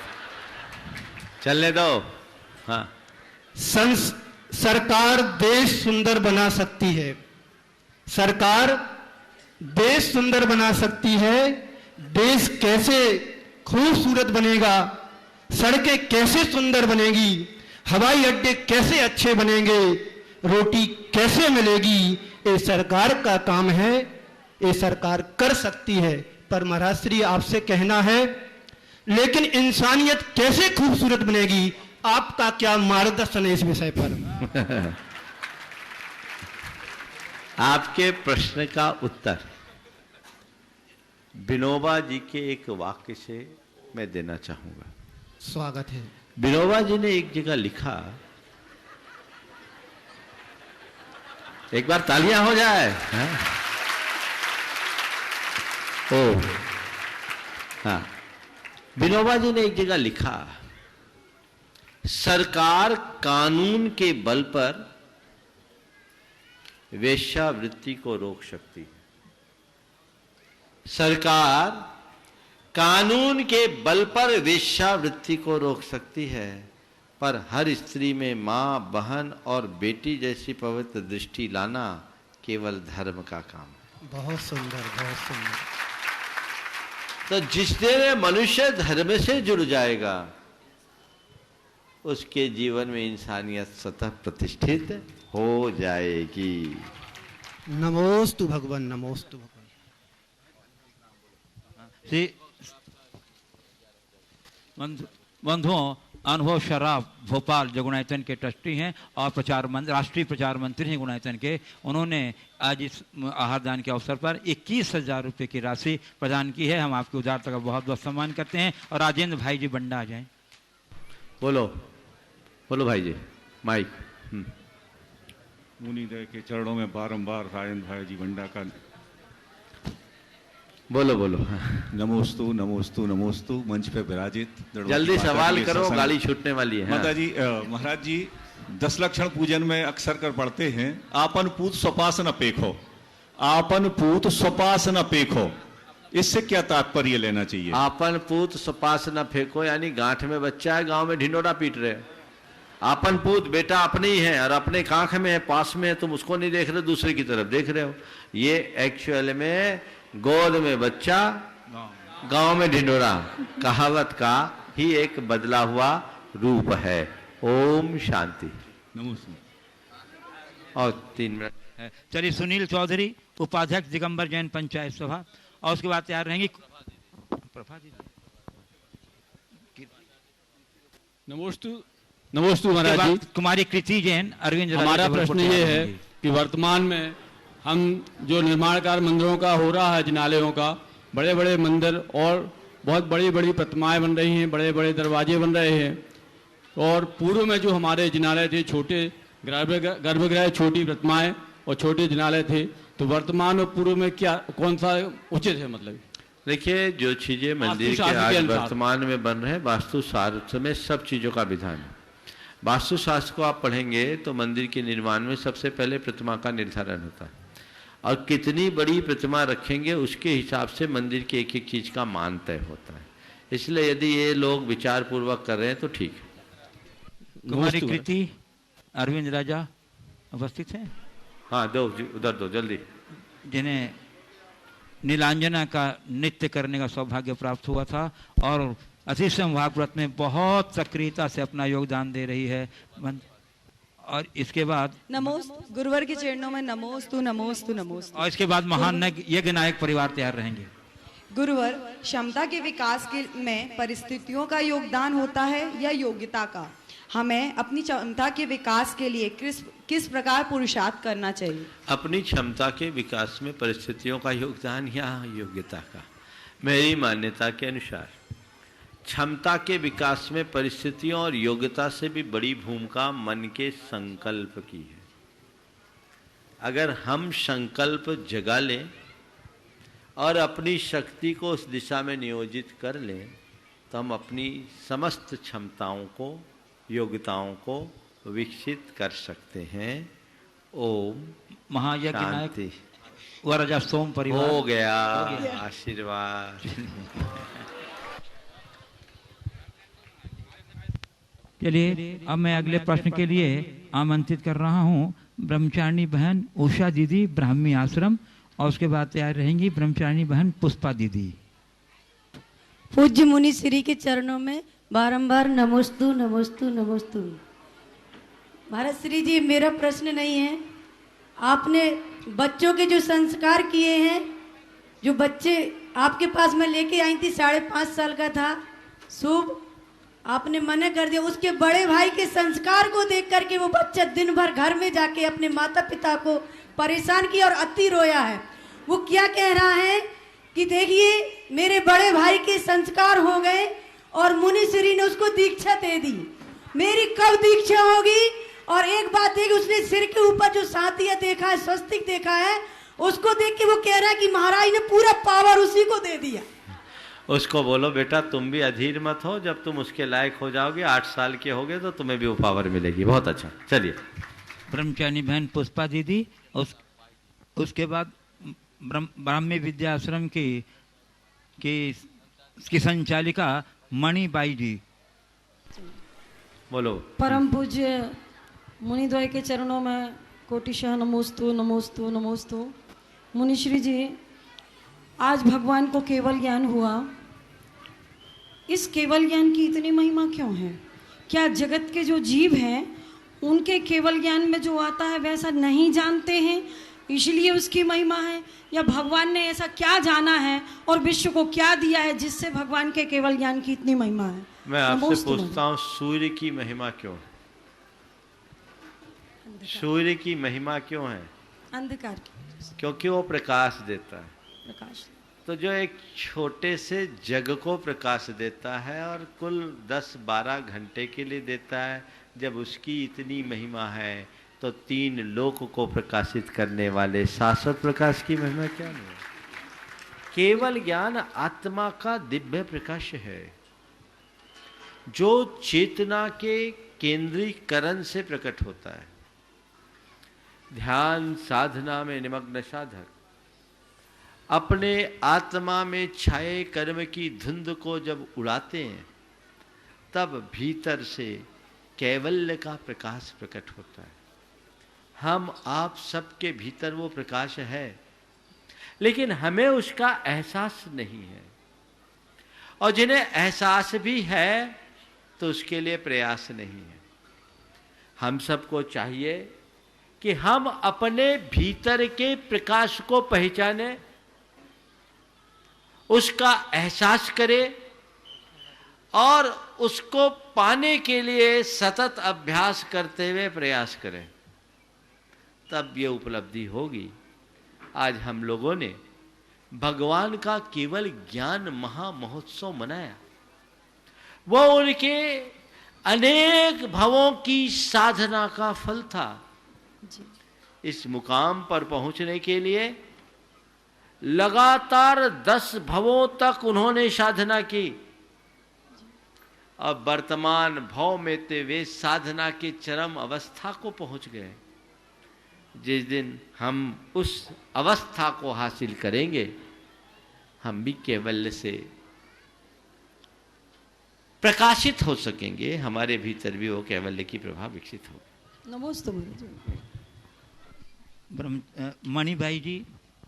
चलने दो। हाँ सरकार देश सुंदर बना सकती है, सरकार देश सुंदर बना सकती है। देश कैसे खूबसूरत बनेगा, सड़कें कैसे सुंदर बनेगी, हवाई अड्डे कैसे अच्छे बनेंगे, रोटी कैसे मिलेगी, ये सरकार का काम है, ये सरकार कर सकती है। पर महाराज श्री आपसे कहना है लेकिन इंसानियत कैसे खूबसूरत बनेगी, आपका क्या मार्गदर्शन है इस विषय पर? आपके प्रश्न का उत्तर विनोबा जी के एक वाक्य से मैं देना चाहूंगा। स्वागत है। विनोबा जी ने एक जगह लिखा, एक बार तालियां हो जाए। ओ हाँ, विनोबा जी ने एक जगह लिखा, सरकार कानून के बल पर वेश्यावृत्ति को रोक सकती है। सरकार कानून के बल पर वेश्यावृत्ति को रोक सकती है, पर हर स्त्री में मां, बहन और बेटी जैसी पवित्र दृष्टि लाना केवल धर्म का काम है। बहुत सुंदर, बहुत सुंदर। तो जिस दिन मनुष्य धर्म से जुड़ जाएगा उसके जीवन में इंसानियत स्वतः प्रतिष्ठित हो जाएगी। नमोस्तु भगवान, नमोस्तु भगवान। श्री बंधुओं, अनुभव शराफ भोपाल जो गुणायतन के ट्रस्टी हैं और राष्ट्रीय प्रचार मंत्री हैं गुणायतन के, उन्होंने आज इस आहार दान के अवसर पर 21,000 रुपये की राशि प्रदान की है। हम आपकी उदारता का बहुत बहुत सम्मान करते हैं। और राजेंद्र भाई जी बंडा आ जाएं। बोलो बोलो भाई जी, माइक। मुनिदय के चरणों में बारंबार राजेंद्र भाई जी बंडा का बोलो बोलो। नमोस्तु नमोस्तु नमोस्तु। मंच पे विराजित, जल्दी सवाल करो, गाड़ी छूटने वाली है। माता जी, महाराज जी 10 लक्षण पूजन में अक्सर कर पढ़ते हैं, आपन पूत स्वपास न पेखो, आपन पूत स्वपास न पेखो। इससे क्या तात्पर्य लेना चाहिए? आपन पूत स्वपास न फेंको यानी गांठ में बच्चा है, गांव में ढिंडोरा पीट रहे। आपन पूत बेटा अपने ही है और अपने कांख में है, पास में है, तुम उसको नहीं देख रहे, दूसरे की तरफ देख रहे हो। ये एक्चुअल में गोद में बच्चा, गांव में ढिंडोरा कहावत का ही एक बदला हुआ रूप है। ओम शांति। नमस्ते। और 3 मिनट। चलिए, सुनील चौधरी उपाध्यक्ष दिगंबर जैन पंचायत सभा, और उसके बाद तैयार रहेंगी प्रभा जी। नमोस्तु महाराज जी। कुमारी कृति जैन अरविंद। हमारा प्रश्न ये है कि वर्तमान में हम जो निर्माण कार्य मंदिरों का हो रहा है, जिनालयों का, बड़े बड़े मंदिर और बहुत बड़ी बड़ी प्रतिमाएं बन रही हैं, बड़े बड़े दरवाजे बन रहे हैं, और पूर्व में जो हमारे जिनालय थे, छोटे गर्भगृह, छोटी प्रतिमाएं और छोटे जिनालय थे, तो वर्तमान और पूर्व में क्या कौन सा उचित है? मतलब देखिए, जो चीजें मंदिर के आज वर्तमान में बन रहे हैं, वास्तुशास्त्र में सब चीजों का विधान है। वास्तुशास्त्र को आप पढ़ेंगे तो मंदिर के निर्माण में सबसे पहले प्रतिमा का निर्धारण होता है, और कितनी बड़ी प्रतिमा रखेंगे उसके हिसाब से मंदिर के एक एक चीज का मान तय होता है। इसलिए यदि ये लोग विचार पूर्वक कर रहे हैं तो ठीक है। कुमारी कृति अरविंद राजा उपस्थित हैं? हाँ, दो उधर दो जल्दी। जिन्हें नीलांजना का नृत्य करने का सौभाग्य प्राप्त हुआ था और अतिशम भागवत में बहुत सक्रियता से अपना योगदान दे रही है। और इसके बाद नमोस्तु गुरुवर के चरणों में नमोस्तु नमोस्तु नमोस्तु। और इसके बाद महान यज्ञ नायक परिवार तैयार रहेंगे। गुरुवर, क्षमता के विकास में परिस्थितियों का योगदान होता है या योग्यता का? हमें अपनी क्षमता के विकास के लिए किस प्रकार पुरुषार्थ करना चाहिए? अपनी क्षमता के विकास में परिस्थितियों का योगदान या योग्यता का? मेरी मान्यता के अनुसार क्षमता के विकास में परिस्थितियों और योग्यता से भी बड़ी भूमिका मन के संकल्प की है। अगर हम संकल्प जगा लें और अपनी शक्ति को उस दिशा में नियोजित कर लें तो हम अपनी समस्त क्षमताओं को, योग्यताओं को विकसित कर सकते हैं। ओम महायज्ञ शांति। नायक वरजा सोम परिवार हो गया आशीर्वाद। चलिए, अब मैं अगले प्रश्न के लिए आमंत्रित कर रहा हूँ ब्रह्मचारिणी बहन उषा दीदी ब्राह्मी आश्रम, और उसके बाद तैयार रहेंगी ब्रह्मचारिणी बहन पुष्पा दीदी। पूज्य मुनि श्री के चरणों में बारंबार नमोस्तु नमोस्तु नमोस्तु। महाराज श्री जी, मेरा प्रश्न नहीं है, आपने बच्चों के जो संस्कार किए हैं, जो बच्चे आपके पास में लेके आई थी, 5.5 साल का था, शुभ आपने मना कर दिया। उसके बड़े भाई के संस्कार को देख करके वो बच्चा दिन भर घर में जाके अपने माता पिता को परेशान किया और अति रोया है। वो क्या कह रहा है कि देखिए मेरे बड़े भाई के संस्कार हो गए और मुनि श्री ने उसको दीक्षा दे दी, मेरी कब दीक्षा होगी? और एक बात देखिए, उसने सिर के ऊपर जो सातिया देखा है, स्वस्तिक देखा है, उसको देख के वो कह रहा है कि महाराज ने पूरा पावर उसी को दे दिया। उसको बोलो बेटा तुम भी अधीर मत हो, जब तुम उसके लायक हो जाओगे, 8 साल के होगे तो तुम्हें भी वो पावर मिलेगी। बहुत अच्छा, चलिए। ब्रह्मचारिणी बहन पुष्पा दीदी, उसके बाद ब्राह्मी विद्या आश्रम की संचालिका मणिबाई जी। बोलो। परम पूज्य मुनिद्वय के चरणों में कोटिशः नमोस्तु नमोस्तु नमोस्तु। मुनिश्री जी, आज भगवान को केवल ज्ञान हुआ, इस केवल ज्ञान की इतनी महिमा क्यों है? क्या जगत के जो जीव हैं उनके केवल ज्ञान में जो आता है वैसा नहीं जानते हैं, इसलिए उसकी महिमा है? या भगवान ने ऐसा क्या जाना है और विश्व को क्या दिया है जिससे भगवान के केवल ज्ञान की इतनी महिमा है? मैं आपसे पूछता हूँ, सूर्य की महिमा क्यों है? सूर्य की महिमा क्यों है? अंधकार की। क्योंकि वो प्रकाश देता है। प्रकाश तो जो एक छोटे से जग को प्रकाश देता है और कुल 10-12 घंटे के लिए देता है, जब उसकी इतनी महिमा है तो 3 लोक को प्रकाशित करने वाले शाश्वत प्रकाश की महिमा क्या नहीं है? केवल ज्ञान आत्मा का दिव्य प्रकाश है जो चेतना के केंद्रीकरण से प्रकट होता है। ध्यान साधना में निमग्न साधक अपने आत्मा में छाए कर्म की धुंध को जब उड़ाते हैं तब भीतर से कैवल्य का प्रकाश प्रकट होता है। हम आप सबके भीतर वो प्रकाश है, लेकिन हमें उसका एहसास नहीं है, और जिन्हें एहसास भी है तो उसके लिए प्रयास नहीं है। हम सबको चाहिए कि हम अपने भीतर के प्रकाश को पहचाने, उसका एहसास करें और उसको पाने के लिए सतत अभ्यास करते हुए प्रयास करें, तब ये उपलब्धि होगी। आज हम लोगों ने भगवान का केवल ज्ञान महा महोत्सव मनाया, वो उनके अनेक भवों की साधना का फल था। इस मुकाम पर पहुंचने के लिए लगातार 10 भवों तक उन्होंने साधना की, और वर्तमान भव में वे साधना के चरम अवस्था को पहुंच गए। जिस दिन हम उस अवस्था को हासिल करेंगे, हम भी कैवल्य से प्रकाशित हो सकेंगे, हमारे भीतर भी वो कैवल्य की प्रभा विकसित हो। नमोस्तु। मणिबाई जी,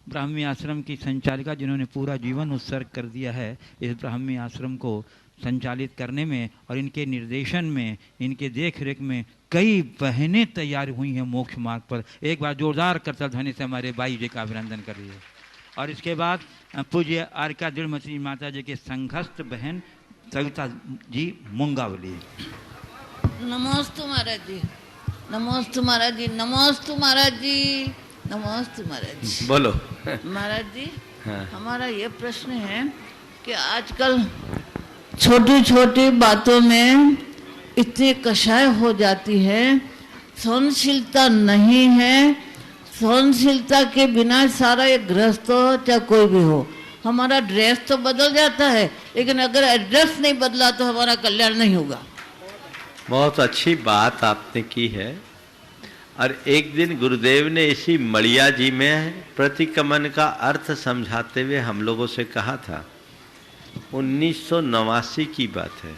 ब्राह्मी आश्रम की संचालिका जिन्होंने पूरा जीवन उत्सर्ग कर दिया है इस ब्राह्मी आश्रम को संचालित करने में, और इनके निर्देशन में, इनके देख रेख में कई बहनें तैयार हुई हैं मोक्ष मार्ग पर। एक बार जोरदार करतल ध्वनि से हमारे भाई जी का अभिनंदन करिए। और इसके बाद पूज्य आर्का दृढ़मती माता जी के संघस्थ बहन सविता जी मुंगावली। नमोस्तु महाराज जी, नमोस्तु महाराज जी, नमोस्तु महाराज जी, नमोस्तु महाराज जी। बोलो महाराज जी। हाँ। हमारा ये प्रश्न है कि आजकल छोटी छोटी बातों में इतनी कषाय हो जाती है, सहनशीलता नहीं है। सहनशीलता के बिना सारा एक गृहस्थ हो चाहे कोई भी हो, हमारा ड्रेस तो बदल जाता है, लेकिन अगर एड्रेस नहीं बदला तो हमारा कल्याण नहीं होगा। बहुत अच्छी बात आपने की है। और एक दिन गुरुदेव ने इसी मड़िया जी में प्रतिक्रमण का अर्थ समझाते हुए हम लोगों से कहा था, 1989 की बात है,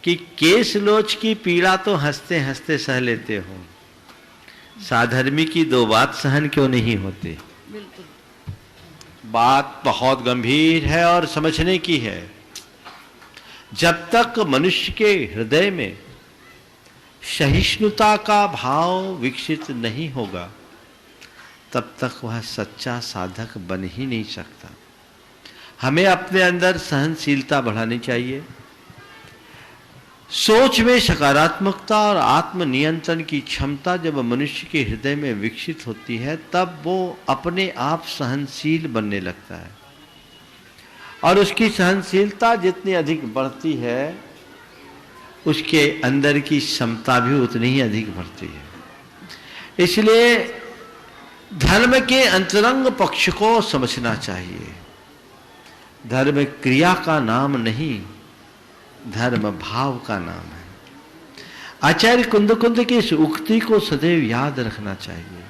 कि केस लोच की पीड़ा तो हंसते हंसते सह लेते हो, साधर्मी की दो बात सहन क्यों नहीं होते। बात बहुत गंभीर है और समझने की है। जब तक मनुष्य के हृदय में सहिष्णुता का भाव विकसित नहीं होगा तब तक वह सच्चा साधक बन ही नहीं सकता। हमें अपने अंदर सहनशीलता बढ़ानी चाहिए। सोच में सकारात्मकता और आत्मनियंत्रण की क्षमता जब मनुष्य के हृदय में विकसित होती है तब वो अपने आप सहनशील बनने लगता है, और उसकी सहनशीलता जितनी अधिक बढ़ती है उसके अंदर की क्षमता भी उतनी ही अधिक बढ़ती है। इसलिए धर्म के अंतरंग पक्ष को समझना चाहिए। धर्म क्रिया का नाम नहीं, धर्म भाव का नाम है। आचार्य कुंद की इस उक्ति को सदैव याद रखना चाहिए।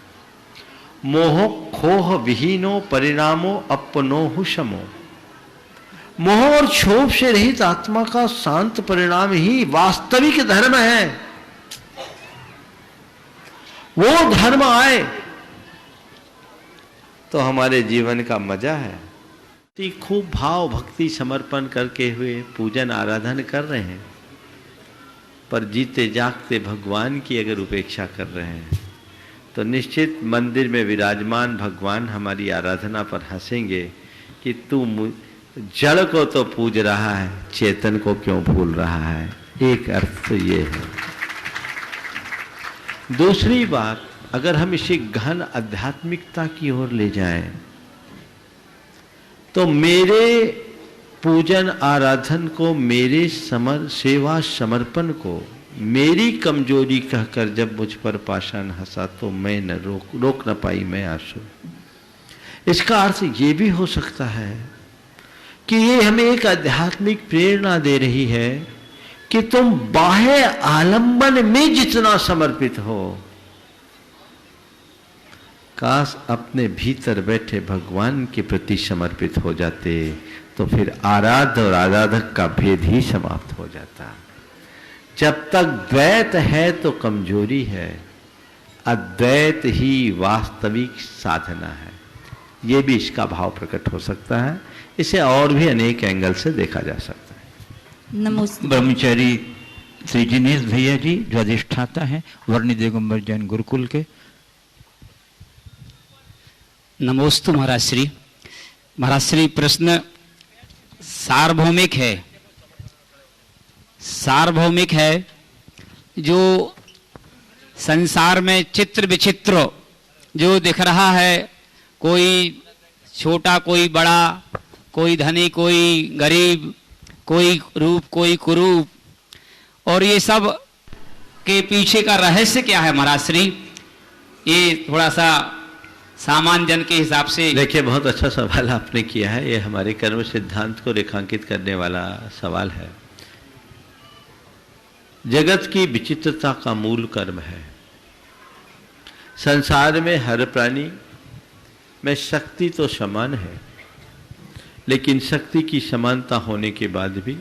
मोह खोह विहीनो परिणामो अपनोहु शमो। मोह और क्षोभ से रहित आत्मा का शांत परिणाम ही वास्तविक धर्म है। वो धर्म आए तो हमारे जीवन का मजा है। खूब भाव भक्ति समर्पण करके हुए पूजन आराधन कर रहे हैं, पर जीते जागते भगवान की अगर उपेक्षा कर रहे हैं तो निश्चित मंदिर में विराजमान भगवान हमारी आराधना पर हंसेंगे कि तू जड़ को तो पूज रहा है, चेतन को क्यों भूल रहा है। एक अर्थ तो ये है। दूसरी बात, अगर हम इसे गहन आध्यात्मिकता की ओर ले जाएं तो मेरे पूजन आराधन को, मेरे सेवा समर्पण को मेरी कमजोरी कहकर जब मुझ पर पाषाण हंसा तो मैं न रोक न पाई मैं आंसू। इसका अर्थ ये भी हो सकता है कि ये हमें एक आध्यात्मिक प्रेरणा दे रही है कि तुम बाह्य आलंबन में जितना समर्पित हो, काश अपने भीतर बैठे भगवान के प्रति समर्पित हो जाते तो फिर आराध्य और आराधक का भेद ही समाप्त हो जाता। जब तक द्वैत है तो कमजोरी है, अद्वैत ही वास्तविक साधना है। ये भी इसका भाव प्रकट हो सकता है। इसे और भी अनेक एंगल से देखा जा सकता है। नमस्ते। ब्रह्मचारी श्री जिनेश भैया जी जो अधिष्ठाता हैं वर्णी दिगंबर जैन गुरुकुल के। नमोस्तु महाराज श्री। महाराज श्री, प्रश्न सार्वभौमिक है। सार्वभौमिक है जो संसार में चित्र विचित्र जो दिख रहा है, कोई छोटा कोई बड़ा, कोई धनी कोई गरीब, कोई रूप कोई कुरूप, और ये सब के पीछे का रहस्य क्या है महाराज श्री? ये थोड़ा सा सामान्य जन के हिसाब से। देखिए, बहुत अच्छा सवाल आपने किया है। ये हमारे कर्म सिद्धांत को रेखांकित करने वाला सवाल है। जगत की विचित्रता का मूल कर्म है। संसार में हर प्राणी में शक्ति तो समान है, लेकिन शक्ति की समानता होने के बाद भी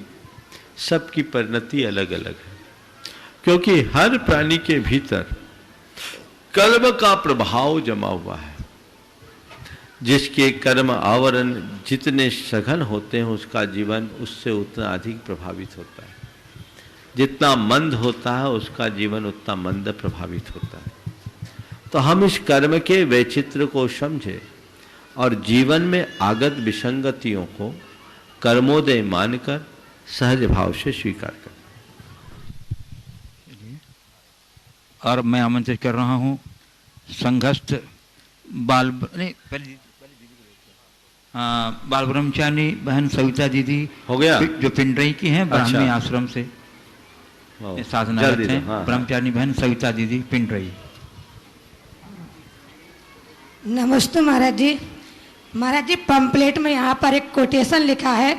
सबकी परिणति अलग अलग है, क्योंकि हर प्राणी के भीतर कर्म का प्रभाव जमा हुआ है। जिसके कर्म आवरण जितने सघन होते हैं उसका जीवन उससे उतना अधिक प्रभावित होता है। जितना मंद होता है उसका जीवन उतना मंद प्रभावित होता है। तो हम इस कर्म के वैचित्र को समझे और जीवन में आगत विसंगतियों को कर्मोदय मानकर सहज भाव से स्वीकार कर। और मैं आमंत्रित कर रहा हूँ संघस्थ बाल ब्रह्मचारी बहन सविता दीदी हो गया जो पिंडरई की हैं, ब्राह्मणी आश्रम से साधनारत हैं। हाँ। ब्रह्मचारी बहन सविता दीदी पिंडरई। नमस्ते महाराज जी। महाराज जी, पंपलेट में यहाँ पर एक कोटेशन लिखा है,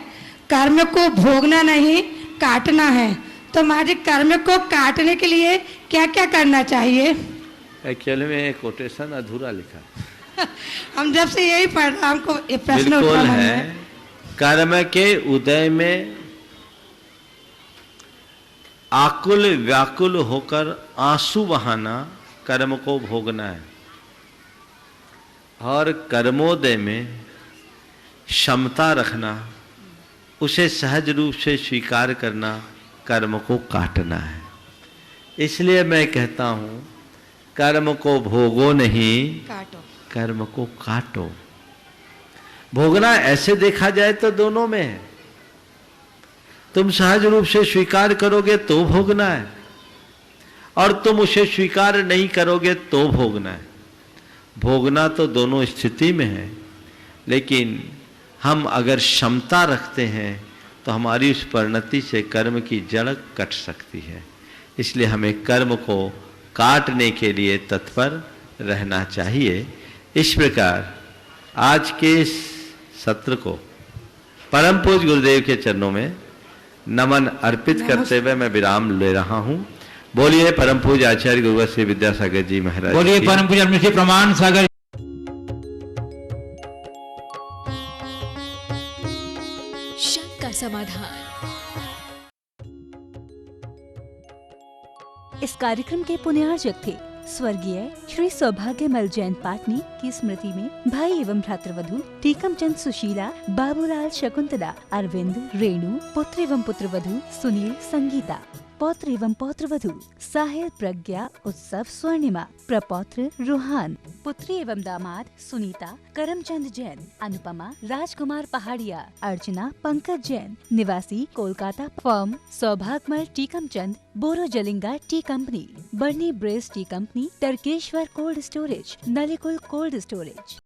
कर्म को भोगना नहीं काटना है। तो महाराज जी, कर्म को काटने के लिए क्या क्या करना चाहिए? एक्चुअली में कोटेशन अधूरा लिखा है। हम जब से यही पढ़ रहा, हमको ये प्रश्न बिल्कुल उठा है। कर्म के उदय में आकुल व्याकुल होकर आंसू बहाना कर्म को भोगना है, और कर्मोदय में क्षमता रखना, उसे सहज रूप से स्वीकार करना, कर्म को काटना है। इसलिए मैं कहता हूं कर्म को भोगो नहीं, काटो। कर्म को काटो। भोगना ऐसे देखा जाए तो दोनों में है। तुम सहज रूप से स्वीकार करोगे तो भोगना है, और तुम उसे स्वीकार नहीं करोगे तो भोगना है। भोगना तो दोनों स्थिति में है, लेकिन हम अगर क्षमता रखते हैं तो हमारी उस परिणति से कर्म की जड़ कट सकती है। इसलिए हमें कर्म को काटने के लिए तत्पर रहना चाहिए। इस प्रकार आज के इस सत्र को परम पूज्य गुरुदेव के चरणों में नमन अर्पित करते हुए मैं विराम ले रहा हूं। बोलिए परम पूज्य आचार्य गुरुवर श्री विद्यासागर जी महाराज। बोलिए परम पूज्य श्री प्रमाण सागर। शंका समाधान। इस कार्यक्रम के पुण्यार्जक थे स्वर्गीय श्री सौभाग्यमल जैन पाटनी की स्मृति में भाई एवं भ्रातृवधू टीकमचंद सुशीला, बाबूलाल शकुंतला, अरविंद, रेणु, पुत्र एवं पुत्रवधू सुनील, संगीता, पौत्र एवं पौत्रवधू साहिल, प्रज्ञा, उत्सव, स्वर्णिमा, प्रपौत्र रूहान, पुत्री एवं दामाद सुनीता, करमचंद जैन, अनुपमा, राजकुमार पहाड़िया, अर्चना, पंकज जैन, निवासी Kolkata, firm Saubhagyamal Tikamchand, Boro Jalinga tea company, Burnie Braes tea company, Tarkeshwar cold storage, Nalikul cold storage.